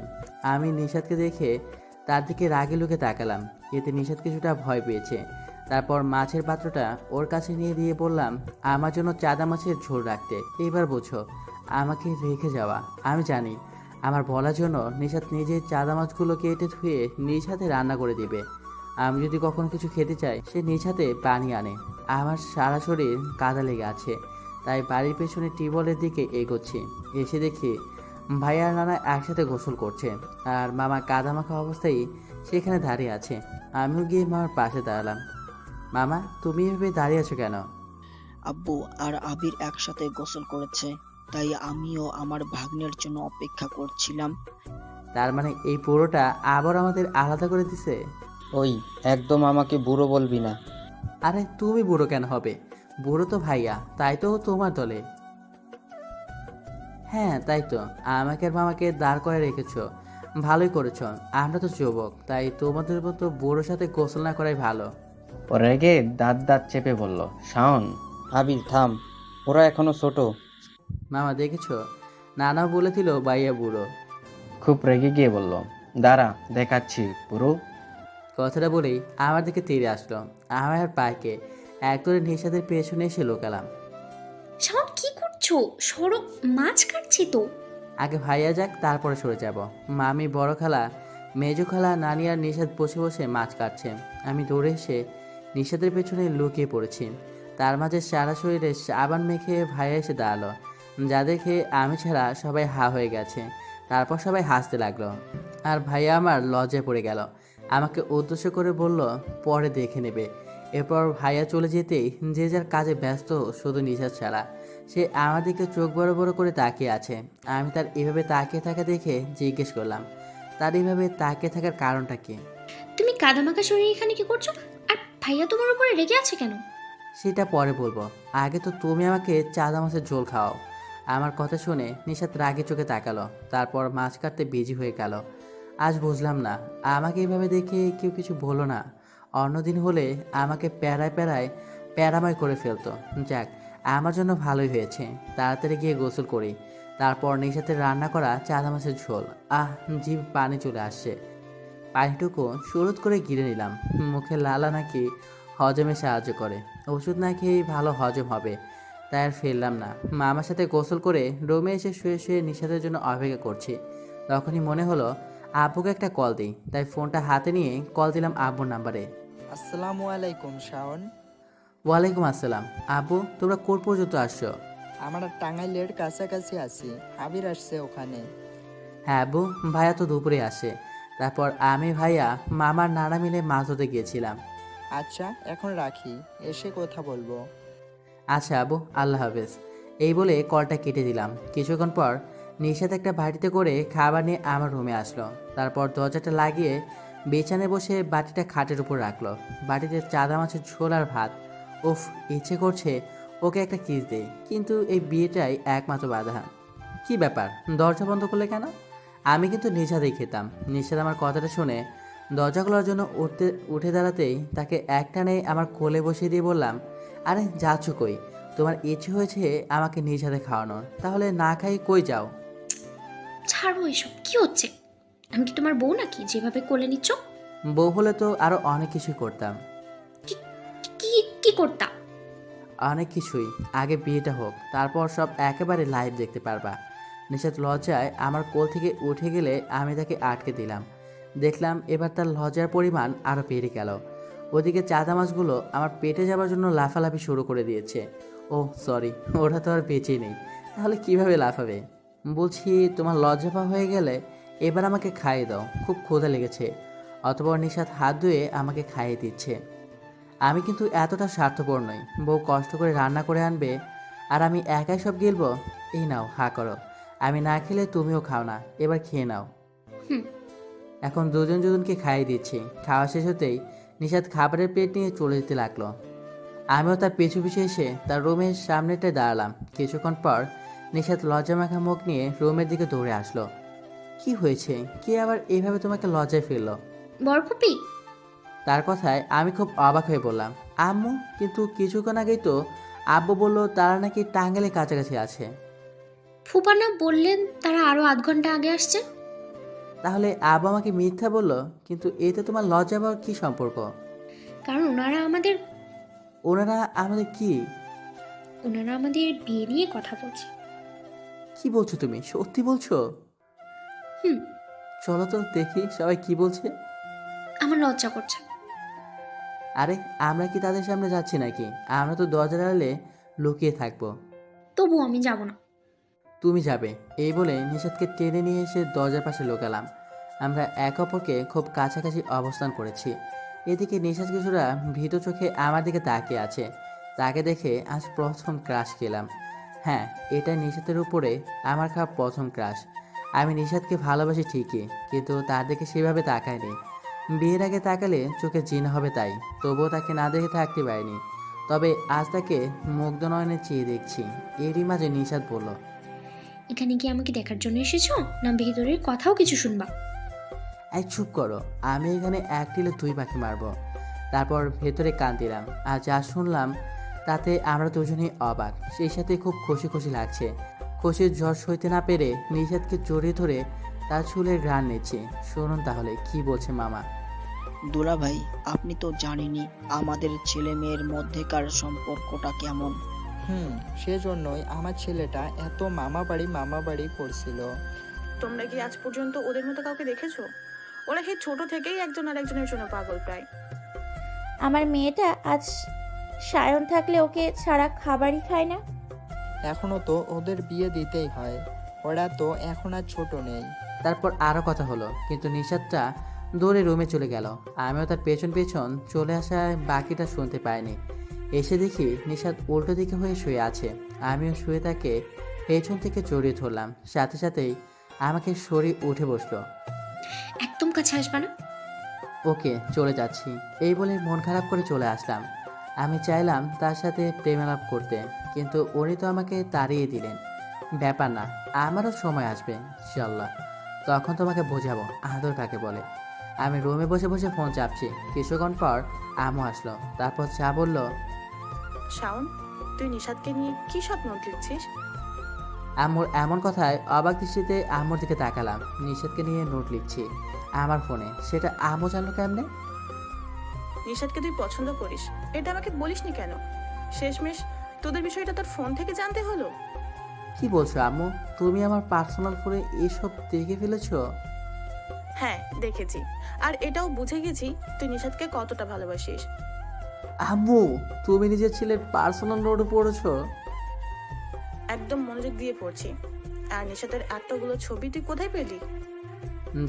আমি নিশাদকে দেখে তার দিকে রাগে লুকে তাকালাম, এতে নিশাদ কিছুটা ভয় পেয়েছে। তারপর মাছের পাত্রটা ওর কাছে নিয়ে দিয়ে বললাম আমার জন্য চাদা মাছের ঝোল রাখতে। এবার বোঝো আমাকে রেখে যাওয়া। আমি জানি আমার বলার জন্য নিশাদ নিজে চাদা মাছগুলো কেটে ধুয়ে নিজ হাতে রান্না করে দিবে। আমি যদি কখনো কিছু খেতে চাই সে নিজ হাতে পানি আনে। আমার সারা শরীর কাদা লেগে আছে, তাই বাড়ির পেছনে টিউবওয়েলের দিকে এগোচ্ছি। এসে দেখি ভাইয়া আর নানা একসাথে গোসল করছে, আর মামা কাদা মাখা অবস্থায় সেখানে দাঁড়িয়ে আছে। আমিও গিয়ে মামার পাশে দাঁড়ালাম। মামা, তুমি এভাবে দাঁড়িয়ে আছো কেন? আব্বু আর আবির একসাথে গোসল করেছে, তাই আমিও আমার ভাগ্নের জন্য অপেক্ষা করছিলাম। তার মানে এই পুরোটা আবার আমাদের আলাদা করে দিছে? ওই, একদম আমাকে বুড়ো বলবি না। আরে তুমি বুড়ো কেন হবে? বুড়ো তো ভাইয়া, তাই তো ও তোমার দলে। হ্যাঁ তাই তো, আমাকে আর মামাকে দাঁড় করে রেখেছো, ভালোই করেছো। আমরা তো যুবক, তাই তোমাদের মতো বুড়োর সাথে গোসল না করাই ভালো। ও রেগে দাঁত দাঁত চেপে বলল, শাওন। আবির থাম, ওরা এখনো ছোট। মামা দেখেছো, নানাও বলেছিল ভাইয়া বুড়ো। খুব রেগে গিয়ে বলল, দাঁড়া দেখাচ্ছি পুরো। কথাটা বলেই আমার দিকে তীরে আসলো। আমার আর পায়কে এক করে নিশাদের পেছনে এসে লোকালাম। শাওন কি করছো? সরো, মাছ কাটছি তো। আগে ভাইয়া যাক, তারপরে সরে যাব। মামি, বড় খালা, মেজো খালা, নানি আর নিশাদ বসে বসে মাছ কাটছে। আমি দৌড়ে এসে নিশাদের পেছনে লুকিয়ে পড়েছি। তার মাঝে সারা শরীরে সাবান মেখে ভাইয়া এসে দাঁড়ালো, যাদেরকে আমি ছাড়া সবাই হা হয়ে গেছে। তারপর সবাই হাসতে লাগলো, আর ভাইয়া আমার লজ্জায় পড়ে গেল। আমাকে উদ্দেশ্য করে বলল পরে দেখে নেবে। এরপর ভাইয়া চলে যেতেই যে যার কাজে ব্যস্ত, শুধু নিশাদ ছাড়া। সে আমার দিকে চোখ বড় বড় করে তাকিয়ে আছে। আমি তার এভাবে তাকিয়ে থাকা দেখে জিজ্ঞেস করলাম তার এইভাবে তাকিয়ে থাকার কারণটা কি। তুমি কাদামাখা শরীর এখানে কি করছো? আর ভাইয়া তোমার উপরে রেগে আছে কেন? সেটা পরে বলবো, আগে তো তুমি আমাকে চাদা মাছের ঝোল খাও। আমার কথা শুনে নিশাত রাগে চোখে তাকালো, তারপর মাছ কাটতে বিজি হয়ে গেল। আজ বুঝলাম না, আমাকে এইভাবে দেখে কেউ কিছু বলো না। অন্যদিন হলে আমাকে প্যারায় প্যারায় প্যারাময় করে ফেলতো। যাক, আমার জন্য ভালোই হয়েছে। তাড়াতাড়ি গিয়ে গোসল করি। তারপর নিশাতে রান্না করা চাদা মাছের ঝোল। জিভ পানি চলে আসছে। পানিটুকু সুরুত করে গিলে নিলাম। মুখে লালা নাকি হজমে সাহায্য করে, ওষুধ না খেয়েই ভালো হজম হবে। তাই আর ফেললাম না। মামার সাথে গোসল করে রুমে এসে শুয়ে শুয়ে নিশাতের জন্য অপেক্ষা করছি। তখনই মনে হলো আব্বুকে একটা কল দিই, তাই ফোনটা হাতে নিয়ে কল দিলাম আব্বুর নাম্বারে। আসসালামু আলাইকুম শাওন। ওয়ালাইকুম আসসালাম। আব্বু, তোমরা কোন পর্যন্ত আসছো? আমরা টাঙ্গাইলের কাছাকাছি আছি, আবির আসছে ওখানে। হ্যাঁ আব্বু, ভাইয়া তো দুপুরে আসে। তারপর আমি, ভাইয়া, মামার নানা মিলে মাছ ধরতে গিয়েছিলাম। আচ্ছা এখন রাখি, এসে কথা বলবো। আচ্ছা আব্বু, আল্লাহ হাফেজ। এই বলে কলটা কেটে দিলাম। কিছুক্ষণ পর নিশাত একটা বাটিতে করে খাবার নিয়ে আমার রুমে আসলো। তারপর দরজাটা লাগিয়ে বিছানায় বসে বাটিটা খাটের উপর রাখলো। বাটিতে চাদা মাছের ঝোল আর ভাত। উফ, ইচ্ছে করছে ওকে একটা কিস দেই, কিন্তু এই বিয়েটাই একমাত্র বাধা। কি ব্যাপার, দরজা বন্ধ করলে কেন? আমি কিন্তু নিশাতেই খেতাম। নিশাত আমার কথাটা শুনে দরজা খোলার জন্য উঠে দাঁড়াতেই তাকে একটানে আমার কোলে বসিয়ে দিয়ে বললাম, আরে যাচ্ছ কই? তোমার ইচ্ছে হয়েছে আমাকে নিজ হাতে খাওয়ানোর, তাহলে না খাই কই যাও? ছাড়ো এসব, কি হচ্ছে? আমি কি তোমার বউ নাকি যেভাবে কোলে নিচ্ছ? বউ হলে তো আরো অনেক কিছুই করতাম। কি কি করতা? অনেক কিছুই। আগে বিয়েটা হোক, তারপর সব একেবারে লাইভ দেখতে পারবা। নিশাত লজ্জায় আমার কোল থেকে উঠে গেলে আমি তাকে আটকে দিলাম। দেখলাম এবার তার লজ্জার পরিমাণ আরও বেড়ে গেল। ওদিকে চাদা মাছগুলো আমার পেটে যাবার জন্য লাফালাফি শুরু করে দিয়েছে। ও সরি, ওরা তো আর বেঁচেই নেই, তাহলে কিভাবে লাফাবে? বলছি তোমার লজ্জা পাওয়া হয়ে গেলে এবার আমাকে খাইয়ে দাও, খুব ক্ষুধা লেগেছে। অতঃপর নিশাত হাত ধুয়ে আমাকে খাইয়ে দিচ্ছে। আমি কিন্তু এতটা স্বার্থপর নই। বউ কষ্ট করে রান্না করে আনবে আর আমি একাই সব গিলবো? এই নাও, হা করো। আমি না খেলে তুমিও খাও না, এবার খেয়ে নাও। এখন দুজন দুজনকে খাইয়ে দিচ্ছি। খাওয়া শেষ হতেই নিশাত খাবারের প্লেট নিয়ে চলে যেতে লাগলো। আমিও তার পিছু পিছু এসে তার রুমের সামনেটায় দাঁড়ালাম। কিছুক্ষণ পর নিশাত লজ্জামাখা মুখ নিয়ে রুমের দিকে দৌড়ে আসলো। কি হয়েছে? কে আবার এইভাবে তোমাকে লজ্জায় ফেললো? বরফুপি, তার কথায় আমি খুব অবাক হয়ে বললাম, আম্মু, কিন্তু কিছুক্ষণ আগেই তো আব্বু বললো তারা নাকি টাঙ্গাইলের কাছাকাছি আছে। ফুপানা বললেন তারা আরো 8 ঘন্টা আগে আসছে। তাহলে আব্বু আমাকে মিথ্যা বললো, কিন্তু এতে তোমার লজ্জা পাওয়ার কি সম্পর্ক? কারণ ওনারা আমাদের ওনারা আমাদের কি? বিয়ে নিয়ে কথা বলছে। কি বলছো তুমি? সত্যি বলছো? হুম। চলো তো দেখি সবাই কি বলছে। আমার লজ্জা করছে। আরে আমরা কি তাদের সামনে যাচ্ছি নাকি? আমরা তো দরজার আড়ালে লুকিয়ে থাকবো। তবু আমি যাব না। তুমি যাবে। এই বলে নিষাদকে টেনে নিয়ে এসে দরজার পাশে লুকালাম। আমরা এক অপরকে খুব কাছাকাছি অবস্থান করেছি। এদিকে নিষাদ কিছুটা ভীত চোখে আমার দিকে তাকিয়ে আছে। তাকে দেখে আজ প্রথম ক্রাশ খেলাম। হ্যাঁ, এটা নিষাদের উপরে আমার খাওয়া প্রথম ক্রাশ। আমি নিষাদকে ভালোবাসি ঠিকই, কিন্তু তার দিকে সেভাবে তাকাইনি। বিয়ের আগে তাকালে চোখে জিন হবে, তাই তবুও তাকে না দেখে থাকতে পারিনি। তবে আজ তাকে মুগ্ধ নয়নে চেয়ে দেখছি। এরই মাঝে নিষাদ বলল, এখানে কি আমাকে দেখার জন্য এসেছো, না ভেতরের কথাও কিছু শুনবা? এই চুপ করো, আমি এখানে এক টিলে 2 পাখি মারবো। তারপর ভেতরে কান দিলাম। আর যা শুনলাম তাতে আমরা দুজনেই অবাক, সেই সাথে খুব খুশি খুশি লাগছে। খুশির ঝড় সইতে না পেরে নিষাদকে জড়িয়ে ধরে তার চুলের ঘ্রাণ নিচ্ছে। শুনুন তাহলে কি বলছে মামা। দুলা ভাই, আপনি তো জানেনই আমাদের ছেলে মেয়ের মধ্যেকার সম্পর্কটা কেমন। সেজন্যই আমার ছেলেটা এত মামা বাড়ি করছিল। তোমরা কি আজ পর্যন্ত ওদের মতো কাউকে দেখেছো? ওরা সেই ছোট থেকেই একজন আর একজনের জন্য পাগল প্রায়। আমার মেয়েটা আজ সায়ন থাকলে ওকে ছাড়া খাবারই খায় না। এখনো তো ওদের বিয়ে দিতেই হয়, ওরা তো এখন আর ছোট নেই। তারপর আরও কথা হলো, কিন্তু নিষাদটা দৌড়ে রুমে চলে গেল। আমিও তার পেছন পেছন চলে আসায় বাকিটা শুনতে পাইনি। এসে দেখি নিষাদ উল্টো দিকে হয়ে শুয়ে আছে। আমিও শুয়ে তাকে পেছন থেকে জড়িয়ে ধরলাম। সাথে সাথেই আমাকে সরিয়ে উঠে বসলো। একদম কাছে আসবা না। ওকে, চলে যাচ্ছি। এই বলে মন খারাপ করে চলে আসলাম। আমি চাইলাম তার সাথে প্রেমালাপ করতে, কিন্তু উনি তো আমাকে তাড়িয়ে দিলেন। ব্যাপার না, আমারও সময় আসবে ইনশাল্লাহ, তখন তোমাকে বোঝাবো আদর কাকে বলে। আমি রুমে বসে বসে ফোন চাপছি। কিছুক্ষণ পর আমু আসলো। তারপর চা বলল, শাওন, তুই নিশাদকে নিয়ে কি স্বপ্ন দেখছিস? আম্মুর এমন কথায় অবাক দৃষ্টিতে আম্মুর দিকে তাকালাম। নিষাদকে নিয়ে নোট লিখছি আমার ফোনে। সেটা আম্মু জানলো কেমনে? নিশাদকে তুই পছন্দ করিস, এটা আমাকে বলিসনি কেন? শেষমেশ তোদের বিষয়টা তোর ফোন থেকে জানতে হলো। কি বলছো আম্মু? তুমি আমার পার্সোনাল ফোনে এসব দেখে ফেলেছো? হ্যাঁ, দেখেছি। আর এটাও বুঝে গেছি তুই নিশাদকে কতটা ভালোবাসিস। আম্মু, তুমি নিজের ছেলের পার্সোনাল নোটে পড়েছো? একদম মনোযোগ দিয়ে পড়ছি। আর নিশাদের এতগুলো ছবি তুই কোথায় পেলি?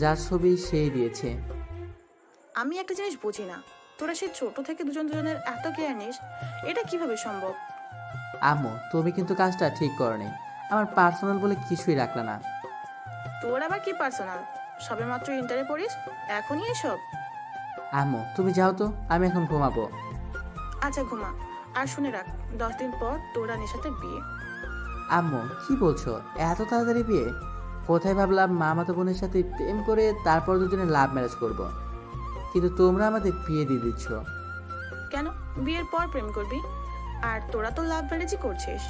যার ছবি সেই দিয়েছে। আমি একটা জিনিস বুঝি না, তোরা সেই ছোট থেকে দুজন দুজনের এত কেয়ার নিস, এটা কিভাবে সম্ভব? আম্মু, তুমি কিন্তু কাজটা ঠিক করনি। আমার পার্সোনাল বলে কিছুই রাখলে না। তোর আবার কি পার্সোনাল? সবে মাত্র ইন্টারে পড়িস, এখনই এসব? আম্মু, তুমি যাও তো, আমি এখন ঘুমাবো। আচ্ছা ঘুমা। আর শুনে রাখ, 10 দিন পর তোরা নিশাতের বিয়ে। আম্মু, কি বলছো? এত তাড়াতাড়ি বিয়ে? কোথায় ভাবলাম মামাতো বোনের সাথে প্রেম করে তারপর দুজনে লাভ ম্যারেজ করব। কিন্তু তোমরা আমাদের বিয়ে দিয়ে দিচ্ছ। কেন বিয়ের পর প্রেম করবি? আর তোরা তো লাভ ম্যারেজই করছিস।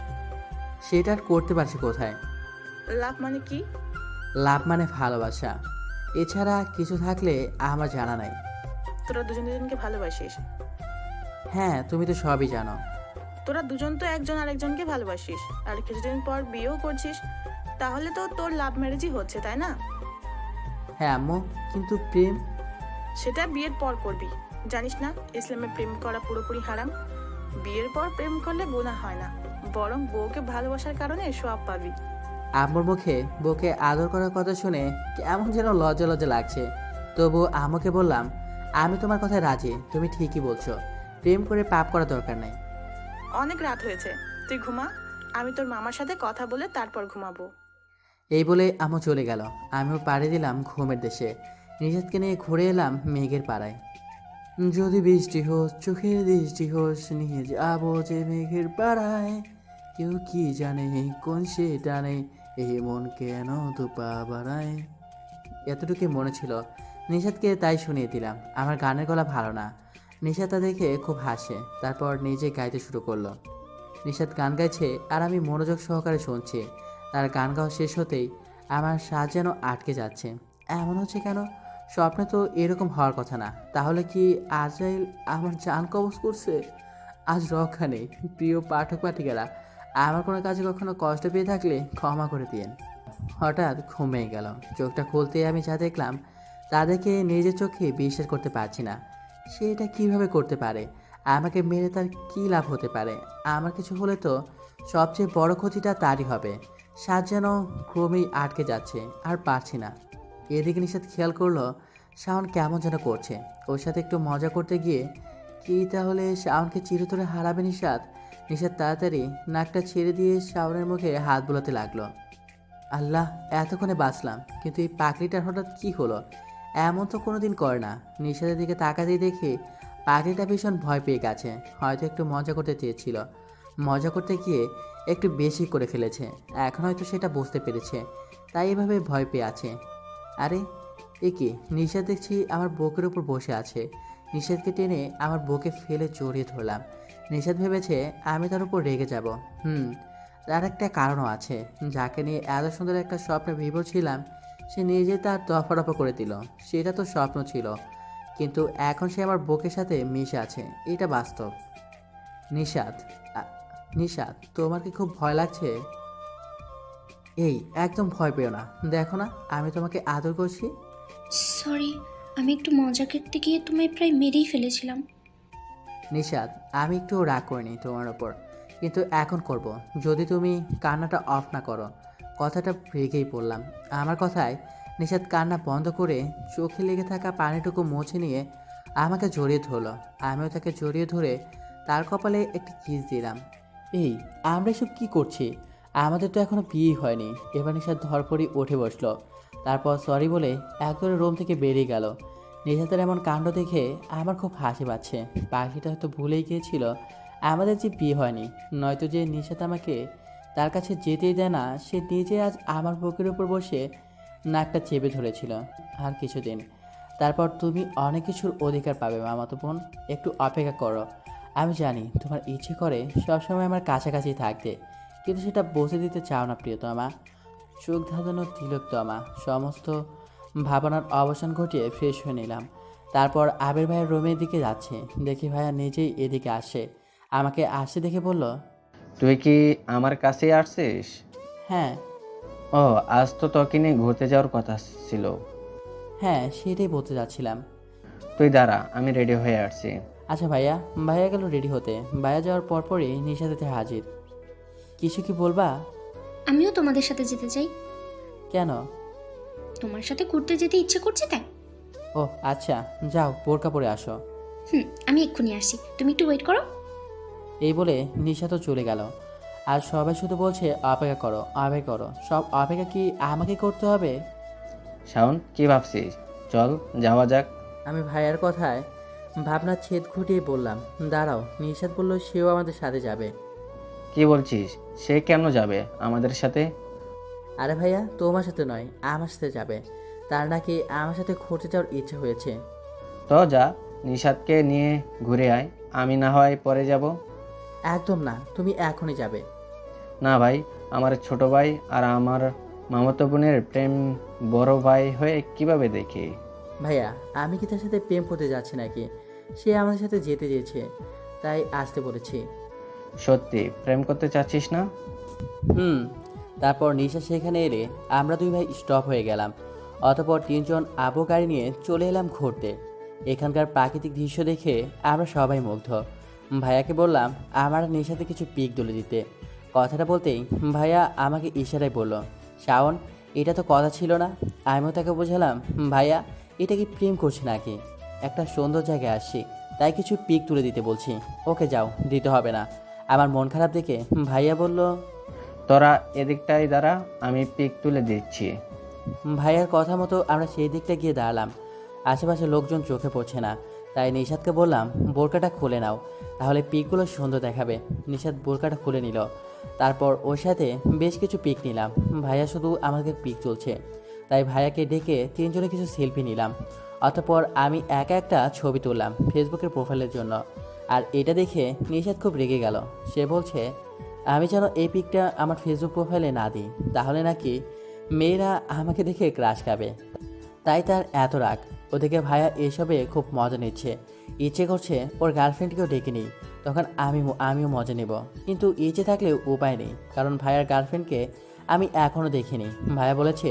সেটা আর করতে পারছি কোথায়? লাভ মানে কি? লাভ মানে ভালোবাসা, এছাড়া কিছু থাকলে আমার জানা নাই। তোরা দুজন দুজনকে ভালোবাসিস? হ্যাঁ, তুমি তো সবই জানো। তোরা দুজন তো একজন আরেকজনকে ভালোবাসিস, আর কিছুদিন পর বিয়েও করছিস, তাহলে তো তোর লাভ ম্যারেজই হচ্ছে, তাই না? হ্যাঁ আম্মু, কিন্তু প্রেম? সেটা বিয়ের পর করবি। জানিস না ইসলামে প্রেম করা পুরোপুরি হারাম। বিয়ের পর প্রেম করলে গুনাহ হয় না, বরং বউকে ভালোবাসার কারণে সওয়াব পাবি। আম্মুর মুখে বউকে আদর করার কথা শুনে কেমন যেন লজ্জা লজ্জা লাগছে। তবু আম্মুকে বললাম, আমি তোমার কথায় রাজি। তুমি ঠিকই বলছো, প্রেম করে পাপ করা দরকার নাই। অনেক রাত হয়েছে, তুই ঘুমা। আমি তোর মামার সাথে কথা বলে তারপর ঘুমাবো। এই বলে আম্মু চলে গেল। আমিও পাড়ি দিলাম ঘুমের দেশে। নিষাদকে নিয়ে ঘুরে এলাম মেঘের পাড়ায়। যদি বৃষ্টি হোস চোখের দৃষ্টি হোস নিয়ে যাবো যে মেঘের পাড়ায়, কেউ কি জানে কোন সে টানে এই মন কেন তো পা বাড়ায়। এতটুকু মনে ছিল, নিষাদকে তাই শুনিয়ে দিলাম। আমার গানের গলা ভালো না। নিষাদ তা দেখে খুব হাসে, তারপর নিজে গাইতে শুরু করলো। নিষাদ গান গাইছে আর আমি মনোযোগ সহকারে শুনছি। তার গান গাওয়া শেষ হতেই আমার শ্বাস যেন আটকে যাচ্ছে। এমন হচ্ছে কেন? স্বপ্নে তো এরকম হওয়ার কথা না। তাহলে কি আজরাইল আমার জান কবজ করছে? আজ রক্ষা নেই। প্রিয় পাঠক পাঠিকারা, আমার কোনো কাজে কখনো কষ্ট পেয়ে থাকলে ক্ষমা করে দিয়েন। হঠাৎ ঘুমিয়ে গেল। চোখটা খুলতেই আমি যা দেখলাম তা দেখে নিজের চোখে বিশ্বাস করতে পারছি না। সে এটা কীভাবে করতে পারে? আমাকে মেরে তার কী লাভ হতে পারে? আমার কিছু হলে তো সবচেয়ে বড় ক্ষতিটা তারই হবে। শ্বাস যেন ক্রমেই আটকে যাচ্ছে, আর পারছি না। এদিকে নিষাদ খেয়াল করলো শাওন কেমন যেন করছে। ওর সাথে একটু মজা করতে গিয়ে কি তাহলে শাওনকে চিরতরে হারাবে নিষাদ? নিষাদ তাড়াতাড়ি নাকটা ছেড়ে দিয়ে শাওনের মুখে হাত বোলাতে লাগলো। আল্লাহ, এতক্ষণে বাঁচলাম, কিন্তু এই পাখিটার হঠাৎ কি হলো? এমন তো কোনোদিন করে না। নিষাদের দিকে তাকাতেই দেখি পাখিটা ভীষণ ভয় পেয়ে গেছে। হয়তো একটু মজা করতে চেয়েছিল, মজা করতে গিয়ে একটু বেশি করে ফেলেছে। এখন হয়তো সেটা বুঝতে পেরেছে, তাই এভাবে ভয় পেয়ে আছে। আরে এ কি? নিষাদ দেখছি আমার বুকের উপর বসে আছে। নিষাদকে টেনে আমার বুকে ফেলে জড়িয়ে ধরলাম। নিষাদ ভেবেছে আমি তার উপর রেগে যাব। তার একটা কারণও আছে। যাকে নিয়ে এত সুন্দর একটা স্বপ্নে বিভোর ছিলাম, সে নিজে তার দফারফা করে দিল। সেটা তো স্বপ্ন ছিল, কিন্তু এখন সে আমার বুকের সাথে মিশে আছে, এটা বাস্তব। নিষাদ, নিষাদ, তোমার কি খুব ভয় লাগছে? এই, একদম ভয় পেও না। দেখো না আমি তোমাকে আদর করছি। সরি, আমি একটু মজা করতে গিয়ে তোমায় প্রায় মেরেই ফেলেছিলাম। নিষাদ, আমি একটু রাগ করিনি তোমার ওপর, কিন্তু এখন করব যদি তুমি কান্নাটা অফ না করো। কথাটা রেগেই পড়লাম। আমার কথায় নিষাদ কান্না বন্ধ করে চোখে লেগে থাকা পানিটুকু মুছে নিয়ে আমাকে জড়িয়ে ধরলো। আমিও তাকে জড়িয়ে ধরে তার কপালে একটি কিস দিলাম। এই, আমরা এসব কী করছি? আমাদের তো এখনো বিয়ে হয়নি। এবার নিষাদ ধরপড়ি উঠে বসলো, তারপর সরি বলে একবারে রুম থেকে বেরিয়ে গেল। নিষাদের এমন কাণ্ড দেখে আমার খুব হাসি পাচ্ছে। পাখিটা হয়তো ভুলেই গিয়েছিল আমাদের যে বিয়ে হয়নি। নয়তো যে নিষাদ আমাকে তার কাছে যেতেই দেয় না, সে নিজে আজ আমার বুকের উপর বসে নাকটা চেপে ধরেছিল। আর কিছুদিন, তারপর তুমি অনেক কিছুর অধিকার পাবে মামাতো বোন। একটু অপেক্ষা করো। আমি জানি তোমার ইচ্ছে করে সবসময় আমার কাছাকাছি থাকতে, কিন্তু সেটা বসে দিতে চাও না প্রিয়তমা। চোখ ধাঁধানো তিলোত্তমা। সমস্ত ভাবনার অবসান ঘটিয়ে ফ্রেশ হয়ে নিলাম। তারপর আবির ভাইয়ের রুমের দিকে যাচ্ছে দেখি ভাইয়া নিজেই এদিকে আসে। আমাকে আসতে দেখে বলল, তুই কি আমার কাছেই আসছিস? হ্যাঁ। ও, আজ তো তোকে নিয়ে ঘুরতে যাওয়ার কথা ছিল। হ্যাঁ, সেটাই বলতে যাচ্ছিলাম। তুই দাঁড়া, আমি রেডি হয়ে আসছি। আচ্ছা ভাইয়া। ভাইয়া গেল রেডি হতে। ভাইয়া যাওয়ার পরপরই নিশাতে হাজির। কিছু কি বলবা? আমিও তোমাদের সাথে যেতে চাই। কেন? তোমার সাথে ঘুরতে যেতে ইচ্ছে করছে তাই। ও আচ্ছা, যাও বোরকা পরে আসো। আমি এক্ষুনি আসছি, তুমি একটু ওয়েট করো। এই বলে নিশা তো চলে গেল। আর সবাই শুধু বলছে অপেক্ষা করো, অপেক্ষা করো। সব অপেক্ষা কি আমাকে করতে হবে? শাওন, কি ভাবছিস? চল যাওয়া যাক। আমি ভাইয়ার কথায় ভাবনার ছেদ ঘটিয়ে বললাম, দাঁড়াও। নিশাদ বলল সেও আমাদের সাথে যাবে। কি বলছিস? সে কেন যাবে আমাদের সাথে? আরে ভাইয়া, তোমার সাথে নয়, আমার সাথে যাবে। তার নাকি আমার সাথে ঘুরতে যাওয়ার ইচ্ছে হয়েছে। তো যা, নিশাদকে নিয়ে ঘুরে আয়। আমি না হয় পরে যাব। একদম না, তুমি এখনই যাবে। না ভাই, আমার ছোট ভাই আর আমার মামাতো বোনের প্রেম বড় ভাই হয়ে কিভাবে দেখি? ভাইয়া, আমি কি তার সাথে প্রেম করতে যাচ্ছি নাকি? সে আমাদের সাথে যেতে চেয়েছে, তাই আসতে বলেছি। সত্যি প্রেম করতে চাচ্ছিস না? তারপর নিশা সেখানে এলে আমরা দুই ভাই স্টপ হয়ে গেলাম। অতপর তিনজন আবু গাড়ি নিয়ে চলে এলাম ঘুরতে। এখানকার প্রাকৃতিক দৃশ্য দেখে আমরা সবাই মুগ্ধ। ভাইয়াকে বললাম আমার নিশাতে কিছু পিক তুলে দিতে। কথাটা বলতেই ভাইয়া আমাকে ইশারায় বলল, শাওন, এটা তো কথা ছিল না। আমিও তাকে বোঝালাম, ভাইয়া এটা কি প্রেম করছে নাকি? একটা সুন্দর জায়গায় আসছি, তাই কিছু পিক তুলে দিতে বলছি। ওকে যাও, দিতে হবে না। আমার মন খারাপ দেখে ভাইয়া বলল, তোরা এদিকটাই দাঁড়া, আমি পিক তুলে দিচ্ছি। ভাইয়ার কথা মতো আমরা সেই দিকটা গিয়ে দাঁড়ালাম। আশেপাশে লোকজন চোখে পড়ছে না, তাই নিশাদকে বললাম বোরকাটা খুলে নাও, তাহলে পিকগুলো সুন্দর দেখাবে। নিশাদ বোরকাটা খুলে নিল। তারপর ওর সাথে বেশ কিছু পিক নিলাম। ভাইয়া শুধু আমাকে পিক চলছে, তাই ভাইয়াকে ডেকে তিনজনে কিছু সেলফি নিলাম। অতঃপর আমি একা একটা ছবি তুললাম ফেসবুকের প্রোফাইলের জন্য। আর এটা দেখে নিশাদ খুব রেগে গেল। সে বলছে আমি যেন এই পিকটা আমার ফেসবুক প্রোফাইলে না দিই, তাহলে নাকি মেয়েরা আমাকে দেখে ক্রাশ খাবে। তাই তার এত রাগ। ওদিকে ভাইয়া এসবে খুব মজা নিচ্ছে। ইচ্ছে করছে ওর গার্লফ্রেন্ডকেও ডেকে নিই, তখন আমিও মজা নেব। কিন্তু ইচ্ছে থাকলেও উপায় নেই, কারণ ভাইয়ার গার্লফ্রেন্ডকে আমি এখনও দেখিনি। ভাইয়া বলেছে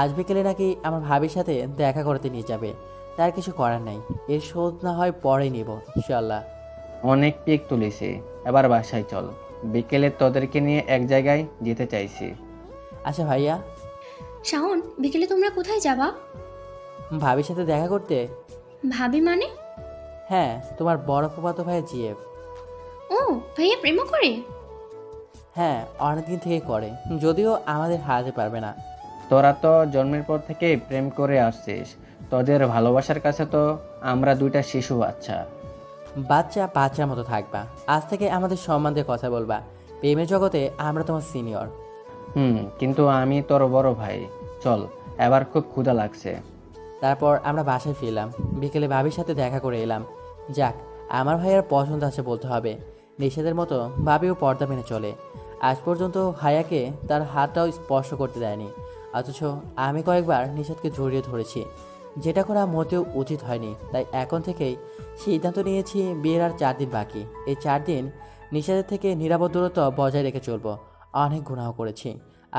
আজ বিকেলে নাকি আমার ভাবির সাথে দেখা করতে নিয়ে যাবে। তার কিছু করার নাই, এর শোধ না হয় পরে নিব ইনশাল্লাহ। অনেক পিক তুলেছি, এবার বাসায় চল। বিকেলে তোদেরকে নিয়ে এক জায়গায় যেতে চাইছি। আচ্ছা ভাইয়া। শাওন, বিকেলে তোমরা কোথায় যাবা? ভাবির সাথে দেখা করতে? ভাবি মানে? হ্যাঁ, তোমার বড় ফুফাতো ভাইয়া জিএফ। ও, ভাইয়া প্রেম করে? হ্যাঁ, অনেকদিন থেকে করে, যদিও আমাদের হারাতে পারবে না। তোরা তো জন্মের পর থেকেই প্রেম করে আসছিস, তোদের ভালোবাসার কাছে তো আমরা দুইটা শিশু বাচ্চা। বাচ্চা বাচ্চার মতো থাকবা, আজ থেকে আমাদের সম্মান দিয়ে কথা বলবা। প্রেমের জগতে আমরা তোমার সিনিয়র। কিন্তু আমি তোর বড় ভাই। চল, এবার খুব ক্ষুধা লাগছে। তারপর আমরা বাসায় ফিরলাম। বিকেলে ভাবির সাথে দেখা করে এলাম। যাক, আমার ভাইয়ার পছন্দ আছে বলতে হবে। নিষেধের মতো ভাবিও পর্দা মেনে চলে। আজ পর্যন্ত ভাইয়াকে তার হাতটাও স্পর্শ করতে দেয়নি, অথচ আমি কয়েকবার নিষেধকে জড়িয়ে ধরেছি, যেটা করা মোটেও উচিত হয়নি। তাই এখন থেকেই সিদ্ধান্ত নিয়েছি বিয়ের আর 4 দিন বাকি। এই 4 দিন নিষেধের থেকে নিরাপদ দূরত্ব বজায় রেখে চলবো। অনেক গুনাহ করেছি,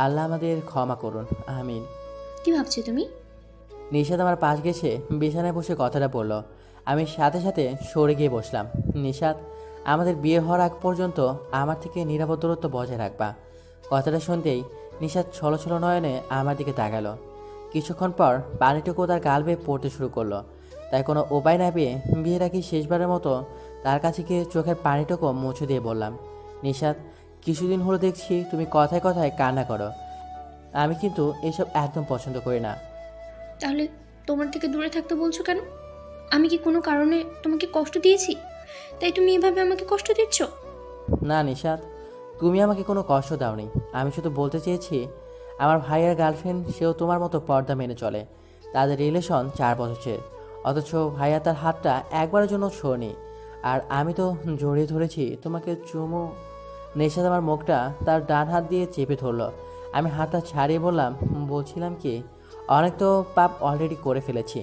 আল্লাহ আমাদের ক্ষমা করুন, আমিন। কি ভাবছো তুমি? নিশাদ আমার পাশ গেছে, বিছানায় বসে কথাটা বলল। আমি সাথে সাথে সরে গিয়ে বসলাম। নিশাদ, আমাদের বিয়ে হওয়ার আগ পর্যন্ত আমার থেকে নিরাপদ দূরত্ব বজায় রাখবা। কথাটা শুনতেই নিশাদ ছলছল নয়নে আমার দিকে তাকালো। কিছুক্ষণ পর পানিটুকু তার গাল বেয়ে পড়তে শুরু করলো। তাই কোনো উপায় না পেয়ে বিয়ের আগে শেষবারের মতো তার কাছে গিয়ে চোখের পানিটুকু মুছে দিয়ে বললাম, নিশাদ, কিছুদিন হলো দেখছি তুমি কথায় কথায় কান্না করো। আমি কিন্তু এসব একদম পছন্দ করি না। তাহলে তোমার থেকে দূরে থাকতে বলছো কেন? আমি কি কোনো কারণে তোমাকে কষ্ট দিয়েছি, তাই তুমি এভাবে আমাকে কষ্ট দিচ্ছ? না নিশাদ, তুমি আমাকে কোনো কষ্ট দাওনি। আমি শুধু বলতে চেয়েছি আমার ভাইয়ের গার্লফ্রেন্ড, সেও তোমার মতো পর্দা মেনে চলে। তাদের রিলেশন 4 বছরের, অথচ ভাইয়া তার হাতটা একবারের জন্য ছোঁয়নি। আর আমি তো জড়িয়ে ধরেছি তোমাকে চুমু। নিশাদ আমার মুখটা তার ডান হাত দিয়ে চেপে ধরলো। আমি হাতটা ছাড়িয়ে বললাম, বলছিলাম কি, অনেক তো পাপ অলরেডি করে ফেলেছি।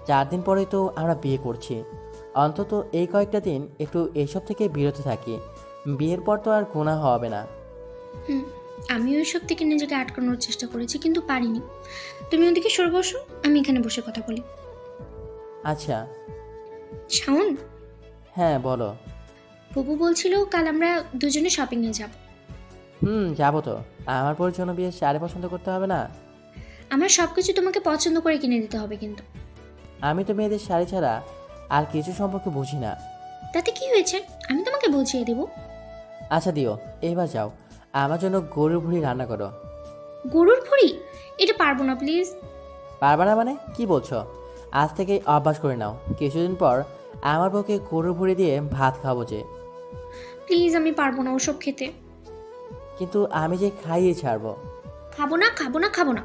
4 দিন পরেই তো আমরা বিয়ে করছি। অন্তত এই কয়েকটা দিন একটু এইসব থেকে বিরত থাকি। বিয়ের পর তো আর গুনাহ হবে না। আমি ওই সব থেকে নিজেকে আটকানোর চেষ্টা করেছি, কিন্তু পারিনি। তুমি ওদিকে সরে বসো, আমি এখানে বসে কথা বলি। আচ্ছা। শাওন, হ্যাঁ বলো। ফুপু বলছিল কাল আমরা দুজনে শপিংয়ে যাব। যাবো তো। আমার পরিচন্ন বিয়ে শাড়ি পছন্দ করতে হবে না? আমার সব কিছু তোমাকে পছন্দ করে কিনে দিতে হবে কিন্তু। আমি তো মেয়েদের শাড়ি ছাড়া আর কিছু সম্পর্কে বুঝি না। তাতে কি হয়েছে, আমি তোমাকে বুঝিয়ে দেব। আচ্ছা দিও, এবার যাও, আমার জন্য গরুর ভুঁড়ি রান্না করো। গরুর ভুঁড়ি? এটা পারবো না প্লিজ। পারবা না মানে কি বলছো? আজ থেকে অভ্যাস করে নাও। কিছুদিন পর আমার বউকে গরুর ভুঁড়ি দিয়ে ভাত খাবো যে। প্লিজ, আমি পারবো না ওসব খেতে। কিন্তু আমি যে খাইয়ে ছাড়বো। খাবো না, খাবো না, খাবো না।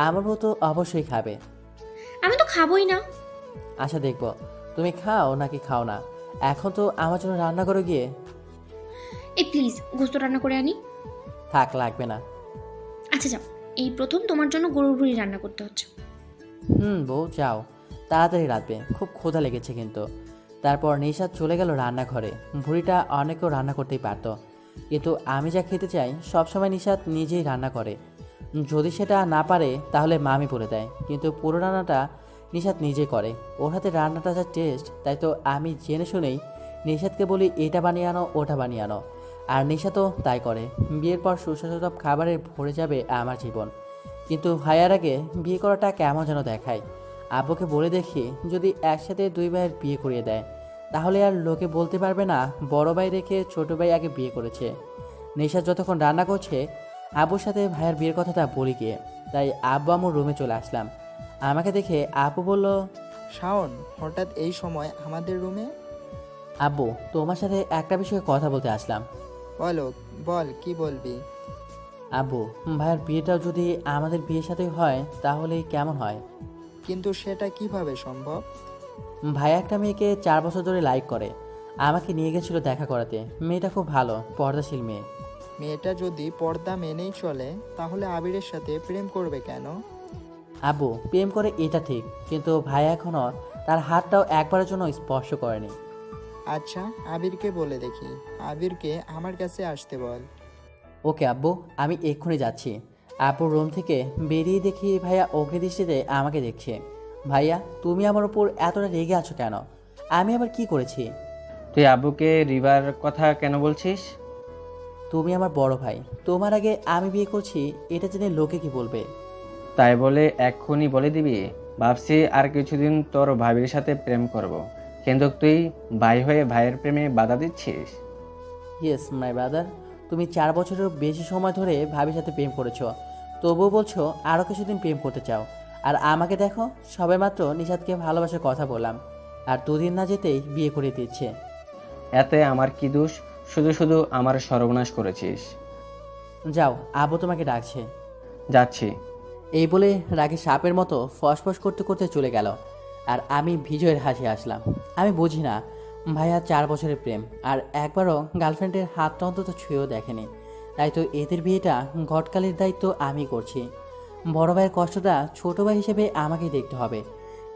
আমার বউ তো অবশ্যই খাবে। আমি তো খাবোই না। আচ্ছা দেখবো তুমি খাও নাকি খাও না। এখন তো আমার জন্য রান্না করে গিয়ে। এই প্লিজ, গোস্ত রান্না করে আনি। থাক, লাগবে না। আচ্ছা যাও, এই প্রথম তোমার জন্য গরুর ভুঁড়ি রান্না করতে হচ্ছে। বউ যাও, তাড়াতাড়ি রাখবে, খুব ক্ষুধা লেগেছে কিন্তু। তারপর নিশাদ চলে গেল রান্নাঘরে। ভুঁড়িটা অনেকেও রান্না করতেই পারতো, কিন্তু আমি যা খেতে চাই সবসময় নিশাদ নিজেই রান্না করে। যদি সেটা না পারে তাহলে মামি বলে দেয়, কিন্তু পুরো রান্নাটা নিশাদ নিজে করে। ওর হাতে রান্নাটা যা টেস্ট, তাই তো আমি জেনে শুনেই নিশাদকে বলি এটা বানিয়ে আনো, ওটা বানিয়ে আনো। আর নিশাদও তাই করে। বিয়ের পর সুস্বাদু সব খাবারে ভরে যাবে আমার জীবন। কিন্তু ভাইয়ার আগে বিয়ে করাটা কেমন যেন দেখায়। আব্বুকে বলে দেখি যদি একসাথে 2 ভাইয়ের বিয়ে করিয়ে দেয়, তাহলে আর লোকে বলতে পারবে না বড় ভাই রেখে ছোট ভাই আগে বিয়ে করেছে। নিশাদ যতক্ষণ রান্না করছে আব্বুর সাথে ভাইয়ের বিয়ের কথাটা বলি গিয়ে। তাই আব্বু আমার রুমে চলে আসলাম। আমাকে দেখে আপু বলল, শাওন, হঠাৎ এই সময় আমাদের রুমে? আব্বু তোমার সাথে একটা বিষয়ে কথা বলতে আসলাম। বলো, বল কি বলবি? আব্বু, ভাইয়ের বিয়েটাও যদি আমাদের বিয়ের সাথে হয় তাহলে কেমন হয়? কিন্তু সেটা কিভাবে সম্ভব? ভাই একটা মেয়েকে 4 বছর ধরে লাইক করে, আমাকে নিয়ে গেছিল দেখা করাতে। মেয়েটা খুব ভালো, পর্দাশীল মেয়ে। মেয়েটা যদি পর্দা মেনেই চলে তাহলে আবিরের সাথে প্রেম করবে কেন? আব্বু, প্রেম করে এটা ঠিক, কিন্তু ভাই এখনো তার হাতটাও একবারের জন্য স্পর্শ করেনি। আচ্ছা, আবিরকে বলে দেখি। আবিরকে আমার কাছে আসতে বল। ওকে আব্বু, আমি এক্ষুনি যাচ্ছি। আপুর রুম থেকে বেরিয়ে দেখি ভাইয়া অগ্নিদৃষ্টিতে আমাকে দেখছে। ভাইয়া, তুমি আমার উপর এতটা রেগে আছো কেন? আমি আবার কি করেছি? তুই আব্বুকে রিবার কথা কেন বলছিস? তুমি আমার বড় ভাই, তোমার আগে আমি বিয়ে করছি, এটা জেনে লোকে কি বলবে? তাই বলে এক্ষুনি বলে দিবি? ভাবছি আর কিছুদিন তোর ভাবির সাথে প্রেম করব। কিন্তু তুই ভাই হয়ে ভাইয়ের প্রেমে বাধা দিচ্ছিস। ইয়েস মাই ব্রাদার, তুমি 4 বছরের বেশি সময় ধরে ভাবির সাথে প্রেম করেছো, তবুও বলছো আরও কিছুদিন প্রেম করতে চাও। আর আমাকে দেখো, সবেমাত্র নিশাদকে ভালোবাসার কথা বললাম, আর দুদিন না যেতেই বিয়ে করে দিচ্ছে। এতে আমার কি দোষ? শুধু শুধু আমার সর্বনাশ করেছিস। যাও, আব্বু তোমাকে ডাকছে। যাচ্ছি। এই বলে রাগে সাপের মতো ফসফস করতে করতে চলে গেল। আর আমি বিজয়ের হাসি আসলাম। আমি বুঝি না, ভাইয়া 4 বছরের প্রেম, আর একবারও গার্লফ্রেন্ডের হাতটা অন্তত ছুঁয়েও দেখেনি। তাই তো এদের বিয়েটা ঘটকালির দায়িত্ব আমি করছি। বড় ভাইয়ের কষ্টটা ছোট ভাই হিসেবে আমাকেই দেখতে হবে।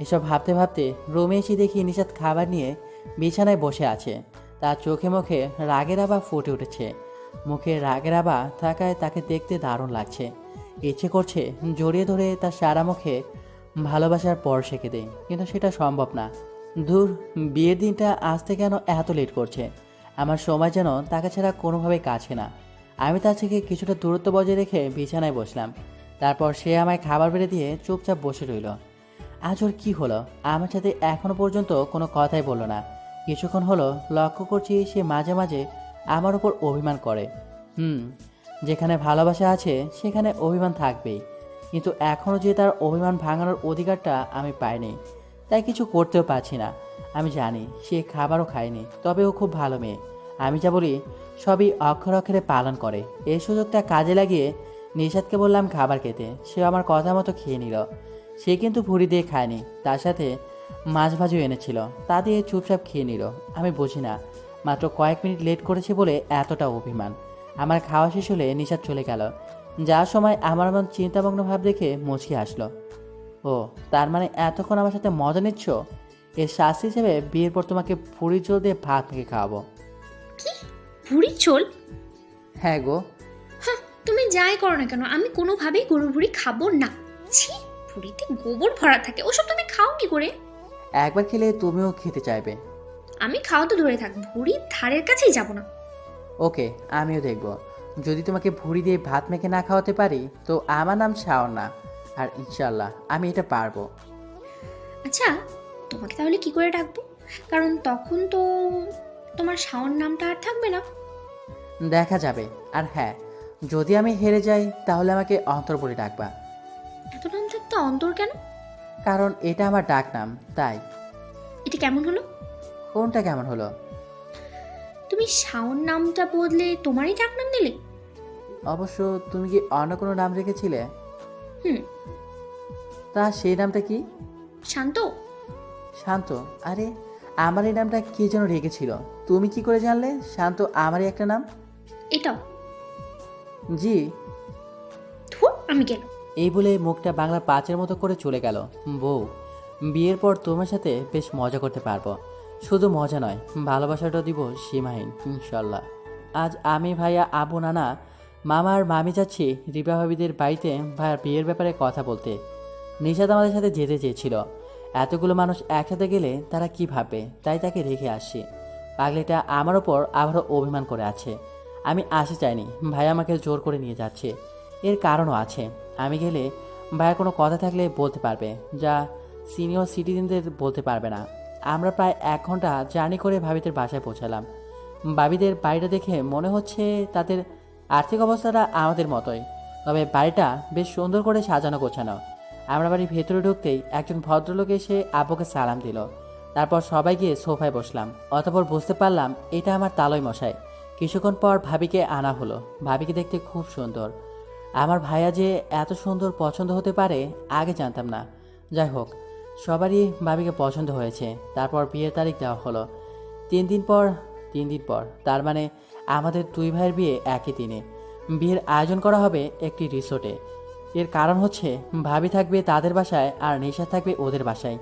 এসব ভাবতে ভাবতে রুমে এসে দেখি নিশাদ খাবার নিয়ে বিছানায় বসে আছে। তার চোখে মুখে রাগের আভা ফুটে উঠেছে। মুখে রাগের আভা থাকায় তাকে দেখতে দারুণ লাগছে। ইচ্ছে করছে জড়িয়ে ধরে তার সারা মুখে ভালোবাসার পর সেঁকে দেয়, কিন্তু সেটা সম্ভব না। দূর, বিয়ের দিনটা আসতে কেন এত লেট করছে? আমার সময় যেন তাকে ছাড়া কোনোভাবেই কাছে না। আমি তার থেকে কিছুটা দূরত্ব বজায় রেখে বিছানায় বসলাম। তারপর সে আমায় খাবার বেড়ে দিয়ে চুপচাপ বসে রইল। আজ ওর কী হলো? আমার সাথে এখনো পর্যন্ত কোনো কথাই বললো না। কিছুক্ষণ হলো লক্ষ্য করছি সে মাঝে মাঝে আমার উপর অভিমান করে। যেখানে ভালোবাসা আছে সেখানে অভিমান থাকবেই, কিন্তু এখনও যে তার অভিমান ভাঙানোর অধিকারটা আমি পাইনি, তাই কিছু করতেও পারছি না। আমি জানি সে খাবারও খায়নি, তবে ও খুব ভালো মেয়ে। আমি যা বলি সবই অক্ষরে অক্ষরে পালন করে। এই সুযোগটা কাজে লাগিয়ে নিশাদকে বললাম খাবার খেতে। সে আমার কথা মতো খেয়ে নিল। সে কিন্তু ভুঁড়ি দিয়ে খায়নি, তার সাথে মাছ ভাজিও এনেছিল, তা দিয়ে চুপচাপ খেয়ে নিল। আমি বুঝি না, মাত্র কয়েক মিনিট লেট করেছে বলে এতটা অভিমান। আমার খাওয়া শেষ হলে নিশাদ চলে গেল। যাওয়ার সময় আমার মন চিন্তামগ্ন ভাব দেখে মুচকি আসলো। ও, তার মানে এতক্ষণ আমার সাথে মজা নিচ্ছ? এর শাস্তি হিসেবে বিয়ের পর তোমাকে ভুঁড়ির জল দিয়ে ভাত মেখে খাওয়াবো। কি? ভুড়ি চোল? হ্যাঁ গো। হ্যাঁ, তুমি যাই করো না কেন, আমি কোনোভাবেই গরুর ভুড়ি খাবো না। ছি, ভুড়িতে গোবর ভরা থাকে, ওসব তুমি খাও কি করে? একবার খেলে তুমিও খেতে চাইবে। আমি খাওয়া তো ধরে থাক, ভুড়ির ধারের কাছেই যাব না। ওকে, আমিও দেখব। যদি তোমাকে ভুঁড়ি দিয়ে ভাত মেখে না খাওয়াতে পারি তো আমার নাম শাওন না। আর ইনশাল্লাহ আমি এটা পারবো। আচ্ছা, তোমাকে তাহলে কি করে ডাকবো? কারণ তখন তো তোমার শাওন নামটা আর থাকবে না। দেখা যাবে। আর হ্যাঁ, যদি আমি হেরে যাই তাহলে আমাকে অন্তর বলে ডাকবা। এত নাম থাকতে অন্তর কেন? কারণ এটা আমার ডাক নাম, তাই। এটা কেমন হলো? কোনটা কেমন হলো? তুমি শাওন নামটা বদলে তোমারই ডাক নাম দিলে। অবশ্য তুমি কি অন্য কোনো নাম রেখেছিলে? হুম। তা সেই নামটা কি? শান্ত। শান্ত? আরে, আমার এই নামটা কে যেন রেখেছিল। তুমি কি করে জানলে শান্ত আমারই একটা নাম? এটাও? জি। ধুর, আমি গেল। এই বলে মুখটা বাংলা 5-এর মতো করে চলে গেল। বউ, বিয়ের পর তোমার সাথে বেশ মজা করতে পারবো। শুধু মজা নয়, ভালোবাসাটাও দিব সীমাহীন ইনশাল্লাহ। আজ আমি, ভাইয়া, আবু, নানা, মামা আর মামি যাচ্ছি রিপা ভাবিদের বাড়িতে ভাইয়ার বিয়ের ব্যাপারে কথা বলতে। নিশাদ আমাদের সাথে যেতে চেয়েছিল। এতগুলো মানুষ একসাথে গেলে তারা কি ভাববে, তাই তাকে রেখে আসছি। পাগলিটা আমার ওপর আবারও অভিমান করে আছে। আমি আসতে চাইনি, ভাই আমাকে জোর করে নিয়ে যাচ্ছে। এর কারণও আছে। আমি গেলে ভাইয়ের কোনো কথা থাকলে বলতে পারবে, যা সিনিয়র সিটিজেনদের বলতে পারবে না। আমরা প্রায় 1 ঘন্টা জার্নি করে ভাবিদের বাসায় পৌঁছালাম। ভাবিদের বাড়িটা দেখে মনে হচ্ছে তাদের আর্থিক অবস্থাটা আমাদের মতোই, তবে বাড়িটা বেশ সুন্দর করে সাজানো গোছানো। আমরা বাড়ির ভেতরে ঢুকতেই একজন ভদ্রলোক এসে আব্বুকে সালাম দিল। তারপর সবাই গিয়ে সোফায় বসলাম। অতঃপর বুঝতে পারলাম এটা আমার তালই মশাই। কিছুক্ষণ পর ভাবিকে আনা হলো। ভাবিকে দেখতে খুব সুন্দর। আমার ভাইয়া যে এত সুন্দর পছন্দ হতে পারে আগে জানতাম না। যাই হোক, সবারই ভাবিকে পছন্দ হয়েছে। তারপর বিয়ের তারিখ দেওয়া হলো 3 দিন পর, তার মানে আমাদের 2 ভাইয়ের বিয়ে একই দিনে। বিয়ের আয়োজন করা হবে একটি রিসোর্টে। এর কারণ হচ্ছে ভাবি থাকবে তাদের বাসায় আর নিশা থাকবে ওদের বাসায়।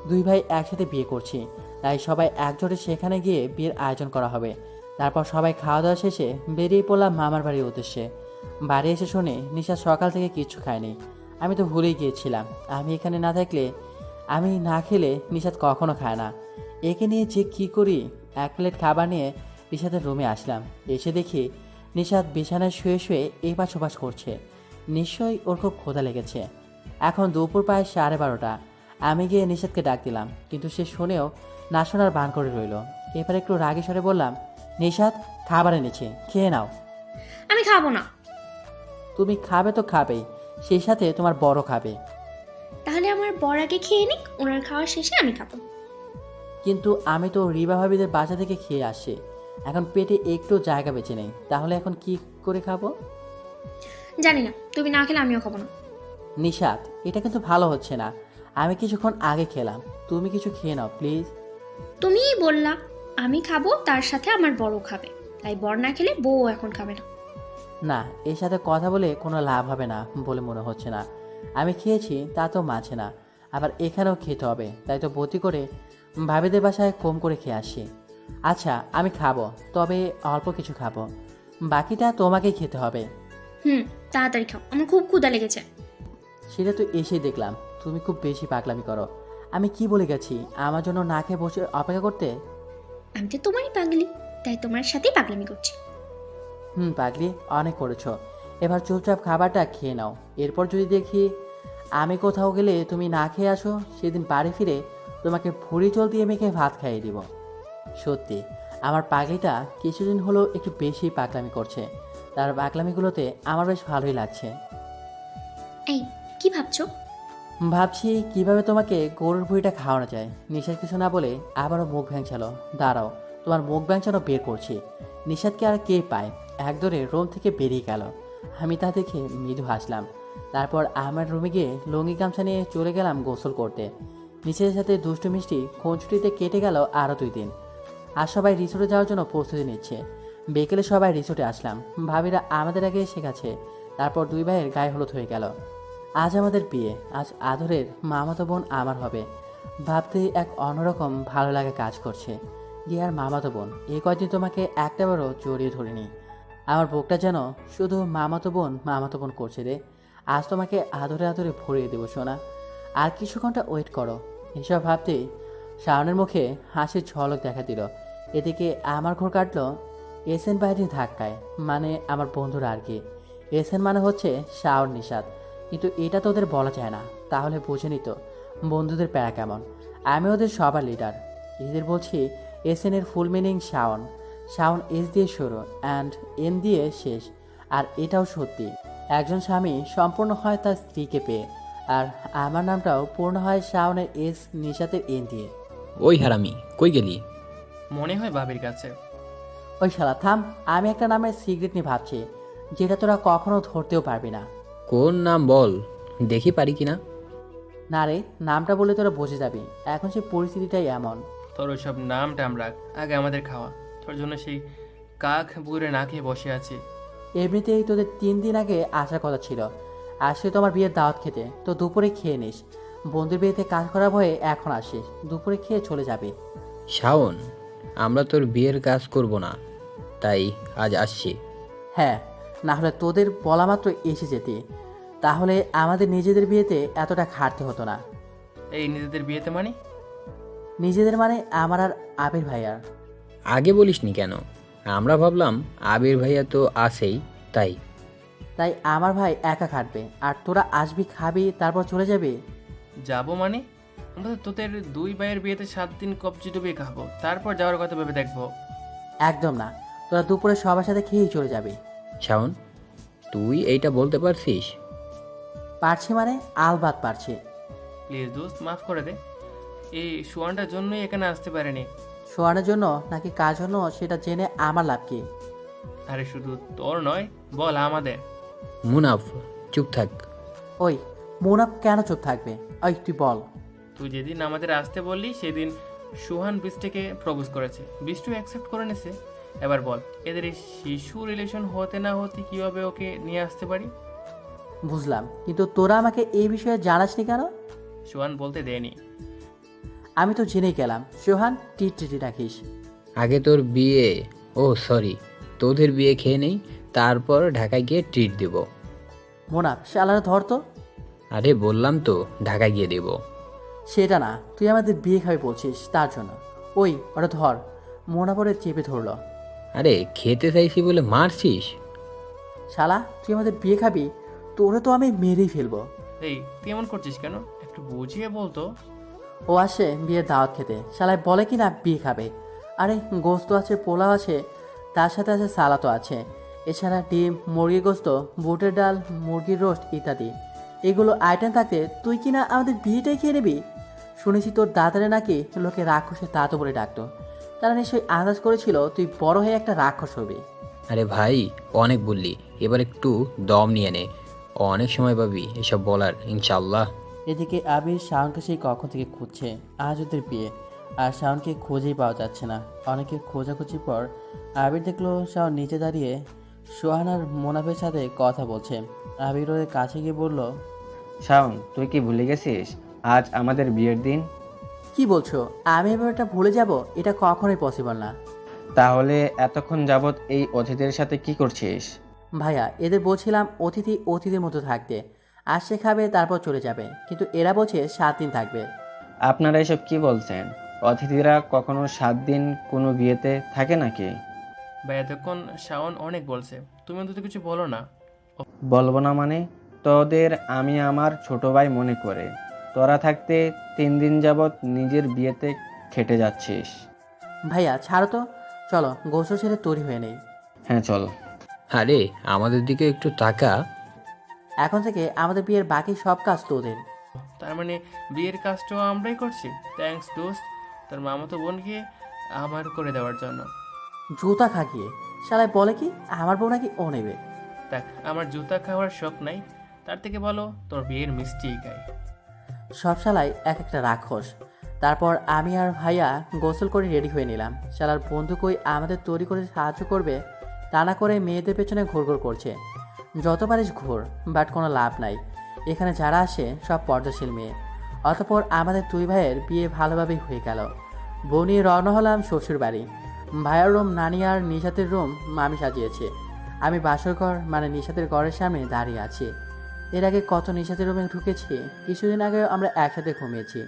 2 ভাই একসাথে বিয়ে করছি, তাই সবাই একজোটে সেখানে গিয়ে বিয়ের আয়োজন করা হবে। তারপর সবাই খাওয়া দাওয়া শেষে বেরিয়ে পড়লাম মামার বাড়ির উদ্দেশ্যে। বাড়ি এসে শুনে নিশা সকাল থেকে কিচ্ছু খায়নি। আমি তো ভুলেই গিয়েছিলাম আমি এখানে না থাকলে, আমি না খেলে নিশাত কখনো খায় না। একে নিয়ে যে কী করি। 1 প্লেট খাবার নিয়ে নিশাতের রুমে আসলাম। এসে দেখি নিশাত বিছানায় শুয়ে শুয়ে এপাশ ওপাশ করছে। নিশ্চয়ই ওর খুব ক্ষুধা লেগেছে। এখন দুপুর প্রায় 12:30। আমি গিয়ে নিশাতকে ডাক দিলাম, কিন্তু সে শুনেও না শোনার ভান করে রইল। এবার একটু রাগে স্বরে বললাম, নিশাত খাবার এনেছে, খেয়ে নাও। আমি খাবো না। তুমি খাবে তো খাবেই, সেই সাথে তোমার বড় খাবে। তাহলে আমার বর আগে খেয়ে নিক, ওনার খাওয়া শেষে আমি খাবো। কিন্তু আমি তো রিবা ভাবিদের বাসা থেকে খেয়ে আসি, এখন পেটে একটু জায়গা বেঁচে নেই, তাহলে এখন কি করে খাবো? জানি না, তুমি না খেলে আমিও খাবো না। নিশাত, এটা কিন্তু ভালো হচ্ছে না। আমি কিছুক্ষণ আগে খেলাম, তুমি কিছু খেয়ে নাও প্লিজ। তুমিই বললা আমি খাবো, তার সাথে আমার বড় খাবে, তাই বর না খেলে বউ এখন খাবে না। না, এর সাথে কথা বলে কোনো লাভ হবে না বলে মনে হচ্ছে না। আমি খেয়েছি তা তো মানছে না, আবার এখানেও খেতে হবে, তাই তো বতি করে ভাবিদের বাসায় কম করে খেয়ে আসি। আচ্ছা আমি খাবো, তবে অল্প কিছু খাবো, বাকিটা তোমাকেই খেতে হবে। তাড়াতাড়ি খাও, আমার খুব ক্ষুধা লেগেছে। সেটা তো এসেই দেখলাম তুমি খুব বেশি পাগলামি করো। আমি কি বলে গেছি আমার জন্য না খেয়ে বসে অপেক্ষা করতে? আমি তো তোমারই পাগলি, তাই তোমার সাথেই পাগলামি করছি। পাগলি অনেক করেছো, এবার চুপচাপ খাবারটা খেয়ে নাও। এরপর যদি দেখি আমি কোথাও গেলে তুমি না খেয়ে আসো, সেদিন বাড়ি ফিরে তোমাকে ভুড়ি চল দিয়ে মেখে ভাত খাইয়ে দিব। সত্যি আমার পাগলিটা কিছুদিন হলো একটু বেশি পাগলামি করছে। তার পাগলামিগুলোতে আমার বেশ ভালোই লাগছে। এই কি ভাবছো? ভাবছি কিভাবে তোমাকে গরুর ভুঁড়িটা খাওয়ানো যায়। নিশাদ কিছু না বলে আবারও মুখ ভ্যাংচালো। দাঁড়াও, তোমার মুখ ভ্যাংচানো বের করছি। নিশাদকে আর কে পায়, একদরে রুম থেকে বেরিয়ে গেল। আমি তা দেখে মৃদু হাসলাম। তারপর আমার রুমে গিয়ে লুঙ্গি গামছা নিয়ে চলে গেলাম গোসল করতে। নিশাদের সাথে দুষ্টু মিষ্টি খুনছুটিতে কেটে গেল আরও 2 দিন। আর সবাই রিসোর্টে যাওয়ার জন্য প্রস্তুতি নিচ্ছে। বিকেলে সবাই রিসোর্টে আসলাম। ভাবিরা আমাদের আগে এসে গেছে। তারপর 2 ভাইয়ের গায়ে হলুদ হয়ে গেল। আজ আমাদের বিয়ে, আজ আদরের মামাতো বোন আমার হবে। ভাবতে এক অন্যরকম ভালো লাগে কাজ করছে। আর মামাতো বোন, এই কয়দিন তোমাকে একটাবারও জড়িয়ে ধরিনি। আমার বুকটা যেন শুধু মামাতো বোন করছে রে। আজ তোমাকে আদরে আদরে ভরিয়ে দেবো সোনা। আর কিছু ঘন্টা ওয়েট করো। এসব ভাবতেই শাওনের মুখে হাসির ঝলক দেখা দিল। এদিকে আমার ঘর কাটলো এসএন বাইরে ধাক্কায়, মানে আমার বন্ধুরা আর কি। এসএন মানে হচ্ছে শাওন নিশাদ, কিন্তু এটা তো ওদের বলা যায় না, তাহলে বুঝে নিত বন্ধুদের প্যারা কেমন। আমি ওদের সবার লিডার। এদের বলছি এসএন এর full meaning Shaon. Shaon S দিয়ে শুরু অ্যান্ড এন দিয়ে শেষ। আর এটাও সত্যি, একজন স্বামী সম্পূর্ণ হয় তার স্ত্রীকে পেয়ে, আর আমার নামটাও পূর্ণ হয় শাওনের এস নিশাতের এন দিয়ে। ওই হারামি, কই গেলি? মনে হয় বাবির কাছে। ওই শালা থাম, আমি একটা নামের সিগারেট নিয়ে ভাবছি, যেটা তোরা কখনো ধরতেও পারবি না। কোন নাম বল, দেখি পারি কিনা। না রে, নামটা বলে তোরা বুঝে যাবি, এখন সে পরিস্থিতিটাই এমন। তোর ওইসব নাম টাম রাখ, আগে আমাদের খাওয়া। তোর জন্য সেই কাক পুকুরে না খেয়ে বসে আছি। এমনিতেই তোদের 3 দিন আগে আসার কথা ছিল, আসলে তোমার বিয়ের দাওয়াত খেতে, তো দুপুরে খেয়ে নিস। বন্ধুর বিয়েতে কাজ করা ভয়ে এখন আসিস, দুপুরে খেয়ে চলে যাবি। শাওন, আমরা তোর বিয়ের কাজ করব না, তাই আজ আসছি। হ্যাঁ, না হলে তোদের বলা মাত্র এসে যেতি, তাহলে আমাদের নিজেদের বিয়েতে এতটা খাটতে হতো না। এই নিজেদের বিয়েতে মানে? নিজেদের মানে আমার আর আবির ভাইয়ার। আগে বলিসনি কেন? আমরা ভাবলাম আবির ভাইয়া তো আছেই, তাই। তাই আমার ভাই একা খাটবে, আর তোরা আসবি, খাবি, তারপর চলে যাবি। যাবো মানে? আমরা তো তোদের 2 ভাইয়ের বিয়েতে 7 দিন কবজি ডুবিয়ে খাবো, তারপর যাওয়ার কথা ভেবে দেখবো। একদম না, তোরা দুপুরে সবার সাথে খেয়েই চলে যাবি। শাওন, তুই এইটা বলতে পারছিস? পারছি মানে আলবাত পারছি। প্লিজ দোস্ত মাফ করে দে, এই সোয়ানটার জন্যই এখানে আসতে পারেনি। শোয়ানোর জন্য নাকি কার জন্য সেটা জেনে আমার লাভ কি? আরে শুধু তোর নয়, বল আমাদের। মুনাফ, চুপ থাক। ওই মোনাপ কেন চুপ থাকবে? ওই তুই বল। তুই যেদিন আমাদের আসতে বললি সেদিন সুহান বৃষ্টিকে প্রপোজ করেছে, বৃষ্টি অ্যাকসেপ্ট করে নিছে। এবার বল, এদের এই শিশু রিলেশন হতে না হতে কিভাবে ওকে নিয়ে আসতে পারি? বুঝলাম, কিন্তু তোরা আমাকে এই বিষয়ে জানাসনি কেন? সুহান বলতে দেয়নি। আমি তো জেনেই গেলাম। সোহান টিটি রাখিস। আগে তোর বিয়ে, ও সরি, তোদের বিয়ে খেয়ে নেই, তারপর ঢাকায় গিয়ে ট্রিট দেব। মোনাপ শালারা ধর তো। আরে বললাম তো ঢাকায় গিয়ে দেব। সেটা না, তুই আমাদের বিয়ে খাবি বলছিস তার জন্য। ওই ওটা ধর। মোনাপরে চেপে ধরলো। আরে খেতে চাইছি বলে মারছিস? শালা তুই আমাদের বিয়ে খাবি? তোরে তো আমি মেরেই ফেলবো। এই তুই এমন করছিস কেন? একটু বুঝিয়ে বলতো। ও আসে বিয়ের দাওয়াত খেতে, শালায় বলে কি না বিয়ে খাবে। আরে গোস্ত আছে, পোলাও আছে, তার সাথে আছে সালাদও আছে, এছাড়া ডিম, মুরগি গোস্ত, বুটের ডাল, মুরগির রোস্ট ইত্যাদি। এগুলো আইটেম থাকতে তুই কি না আমাদের বিয়েটাই খেয়ে নিবি? শুনেছি তোর দাদারে নাকি লোকে রাক্ষসের দাঁতও বলে ডাকতো। তারা নিশ্চয়ই আন্দাজ করেছিল তুই বড় হয়ে একটা রাক্ষস হবি। আরে ভাই, অনেক বললি, এবার একটু দম নিয়ে নে, অনেক সময় পাবি এসব বলার, ইনশাল্লাহ। এদিকে আবির শাওনকে সেই কখন থেকে খুঁজছে। আজ ওদের বিয়ে, আর শাওনকে খুঁজেই পাওয়া যাচ্ছে না। অনেকে খোঁজাখুঁজির পর আবির দেখলো শাওন নিচে দাঁড়িয়ে সোহান আর মোনাফের সাথে কথা বলছে। আবির ওদের কাছে গিয়ে বলল, শাওন, তুই কি ভুলে গেছিস আজ আমাদের বিয়ের দিন? কি বলছো? আমি এবার এটা ভুলে যাব? এটা কখনোই পসিবল না। তাহলে এতক্ষণ যাবৎ এই অতিথিদের সাথে কি করছিস? ভাইয়া, এদের বলছিলাম অতিথি অতিথির মতো থাকতে, আসছে খাবে তারপর চলে যাবে, কিন্তু এরা বলছে 7 দিন থাকবে। আপনারা এসব কি বলছেন? অতিথিরা কখনো 7 দিন কোনো বিয়েতে থাকে নাকি? ভাই এতক্ষণ শাওন অনেক বলছে, তুমি অন্তত কিছু বলো না। বলবো না মানে? তোদের আমি আমার ছোট ভাই মনে করে তোরা থাকতে 3 দিন যাবৎ নিজের বিয়েতে খেটে যাচ্ছিস। ভাইয়া ছাড়ো তো, চলো গোসল ছেড়ে তৈরি হয়ে নেই। হ্যাঁ চল। আরে আমাদের দিকে একটু তাকা। এখন থেকে আমাদের বিয়ের বাকি সব কাজ তোদের। তার মানে বিয়ের কাজটাও আমরাই করছি? থ্যাঙ্কস দোস্ত, তোর মামাতো বোনকে আমার করে দেওয়ার জন্য। জুতা খাকিয়ে শালায় বলে কি আমার বউ নাকি ও নেবে। দেখ, আমার জুতা খাওয়ার শখ নাই, তার থেকে ভালো তোর বিয়ের মিষ্টি খাই। সব শালাই এক একটা রাক্ষস। তারপর আমি আর ভাইয়া গোসল করে রেডি হয়ে নিলাম। শালার বন্ধু কই আমাদের তৈরি করে সাহায্য করবে, তা না করে মেয়েদের পেছনে ঘুরঘুর করছে। যত পারিস ঘুর, বাট কোনো লাভ নাই। এখানে যারা আসে সব পর্দাশীল মেয়ে। অতপর আমাদের দুই ভাইয়ের বিয়ে ভালোভাবেই হয়ে গেল। বউ নিয়ে রওনা হলাম শ্বশুর বাড়ি। ভাইয়ার রুম নানি আর নিশাতের রুম মামি সাজিয়েছে। আমি বাসর ঘর মানে নিশাতের ঘরের সামনে দাঁড়িয়ে আছি। এর আগে কত নিশাতের রুমে ঢুকেছি, কিছুদিন আগে আমরা একসাথে ঘুমিয়েছি।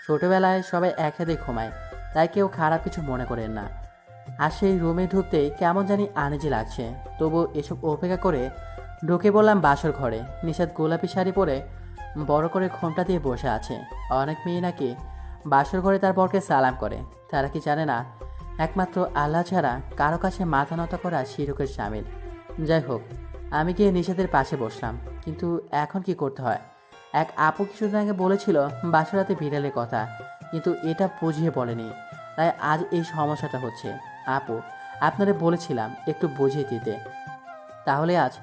ছোটোবেলায় সবাই একসাথে ঘুমায়, তাই কেউ খারাপ কিছু মনে করেন না। আর সেই রুমে ঢুকতেই কেমন জানি আনইজি লাগছে, তবু এসব উপেক্ষা করে ঢুকে বললাম বাসর ঘরে। নিশাত গোলাপি শাড়ি পরে বড় করে ঘোমটা দিয়ে বসে আছে। অনেক মেয়ে নাকি বাসর ঘরে তার বরকে সালাম করে, তারা কি জানে না একমাত্র আল্লাহ ছাড়া কারো কাছে মাথা নত করা শিরকের শামিল। যাই হোক, আমি গিয়ে নিশাতের পাশে বসলাম। কিন্তু এখন কি করতে হয়? এক আপু কিছুদিন আগে বলেছিল বাসরাতে বিড়ালের কথা, কিন্তু এটা বুঝিয়ে বলেনি, তাই আজ এই সমস্যাটা হচ্ছে। আপু, আপনারে বলেছিলাম একটু বুঝিয়ে দিতে, তাহলে আজ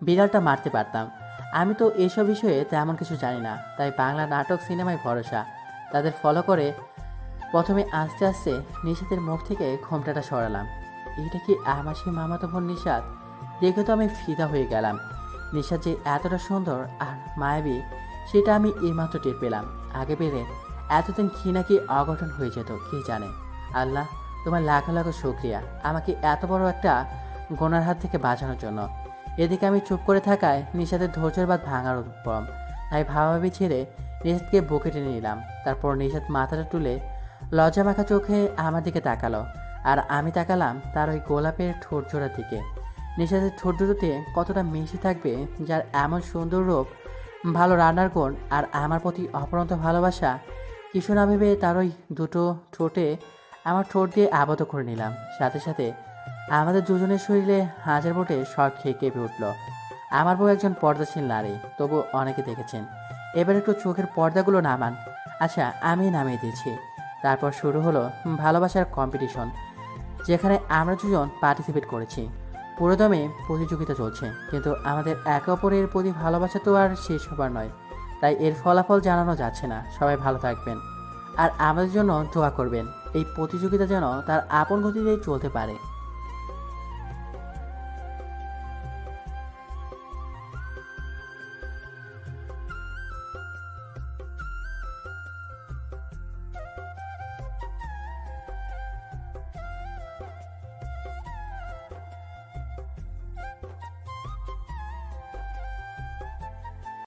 বিড়ালটা মারতে পারতাম। আমি তো এসব বিষয়ে তেমন কিছু জানি না, তাই বাংলা নাটক সিনেমায় ভরসা। তাদের ফলো করে প্রথমে আস্তে আস্তে নিশাতের মুখ থেকে ঘোমটাটা সরালাম। এটা কি আমার সেই মামাতো বোন নিশাত? দেখে তো আমি ফিদা হয়ে গেলাম। নিশাত যে এতটা সুন্দর আর মায়াবী সেটা আমি এইমাত্র টের পেলাম। আগে পেলে এতদিন কি নাকি অঘটন হয়ে যেত কে জানে। আল্লাহ, তোমার লাখো লাখো শুকরিয়া আমাকে এত বড় একটা গোনার হাত থেকে বাঁচানোর জন্য। এদিকে আমি চুপ করে থাকায় নিশাতের ধৈর্যের বাদ ভাঙার উপক্রম। তাই ভাবাভাবি ছেড়ে নিশাতকে বুকে টেনে নিলাম। তারপর নিশাত মাথাটা তুলে লজ্জা মাখা চোখে আমার দিকে তাকালো, আর আমি তাকালাম তার ওই গোলাপের ঠোঁট জোড়ার দিকে। নিশাতের ঠোঁট দুটোতে কতটা মিশে থাকবে, যার এমন সুন্দর রূপ, ভালো রান্নার গুণ আর আমার প্রতি অপরন্ত ভালোবাসা। কিছু না ভেবে তার ওই দুটো ঠোঁটে আমার ঠোঁট দিয়ে আবদ্ধ করে নিলাম। সাথে সাথে আমাদের দুজনের শরীরে হাজার বোটে শখ খেয়ে কেঁপে উঠল। আমার বউ একজন পর্দাশীল নারী, তবু অনেকে দেখেছেন। এবার একটু চোখের পর্দাগুলো নামান। আচ্ছা, আমি নামিয়ে দিয়েছি। তারপর শুরু হলো ভালোবাসার কম্পিটিশন, যেখানে আমরা দুজন পার্টিসিপেট করেছি। পুরোদমে প্রতিযোগিতা চলছে, কিন্তু আমাদের একে অপরের প্রতি ভালোবাসা তো আর শেষ হবার নয়, তাই এর ফলাফল জানানো যাচ্ছে না। সবাই ভালো থাকবেন আর আমাদের জন্য দোয়া করবেন। এই প্রতিযোগিতা যেন তার আপন গতিতেই চলতে পারে।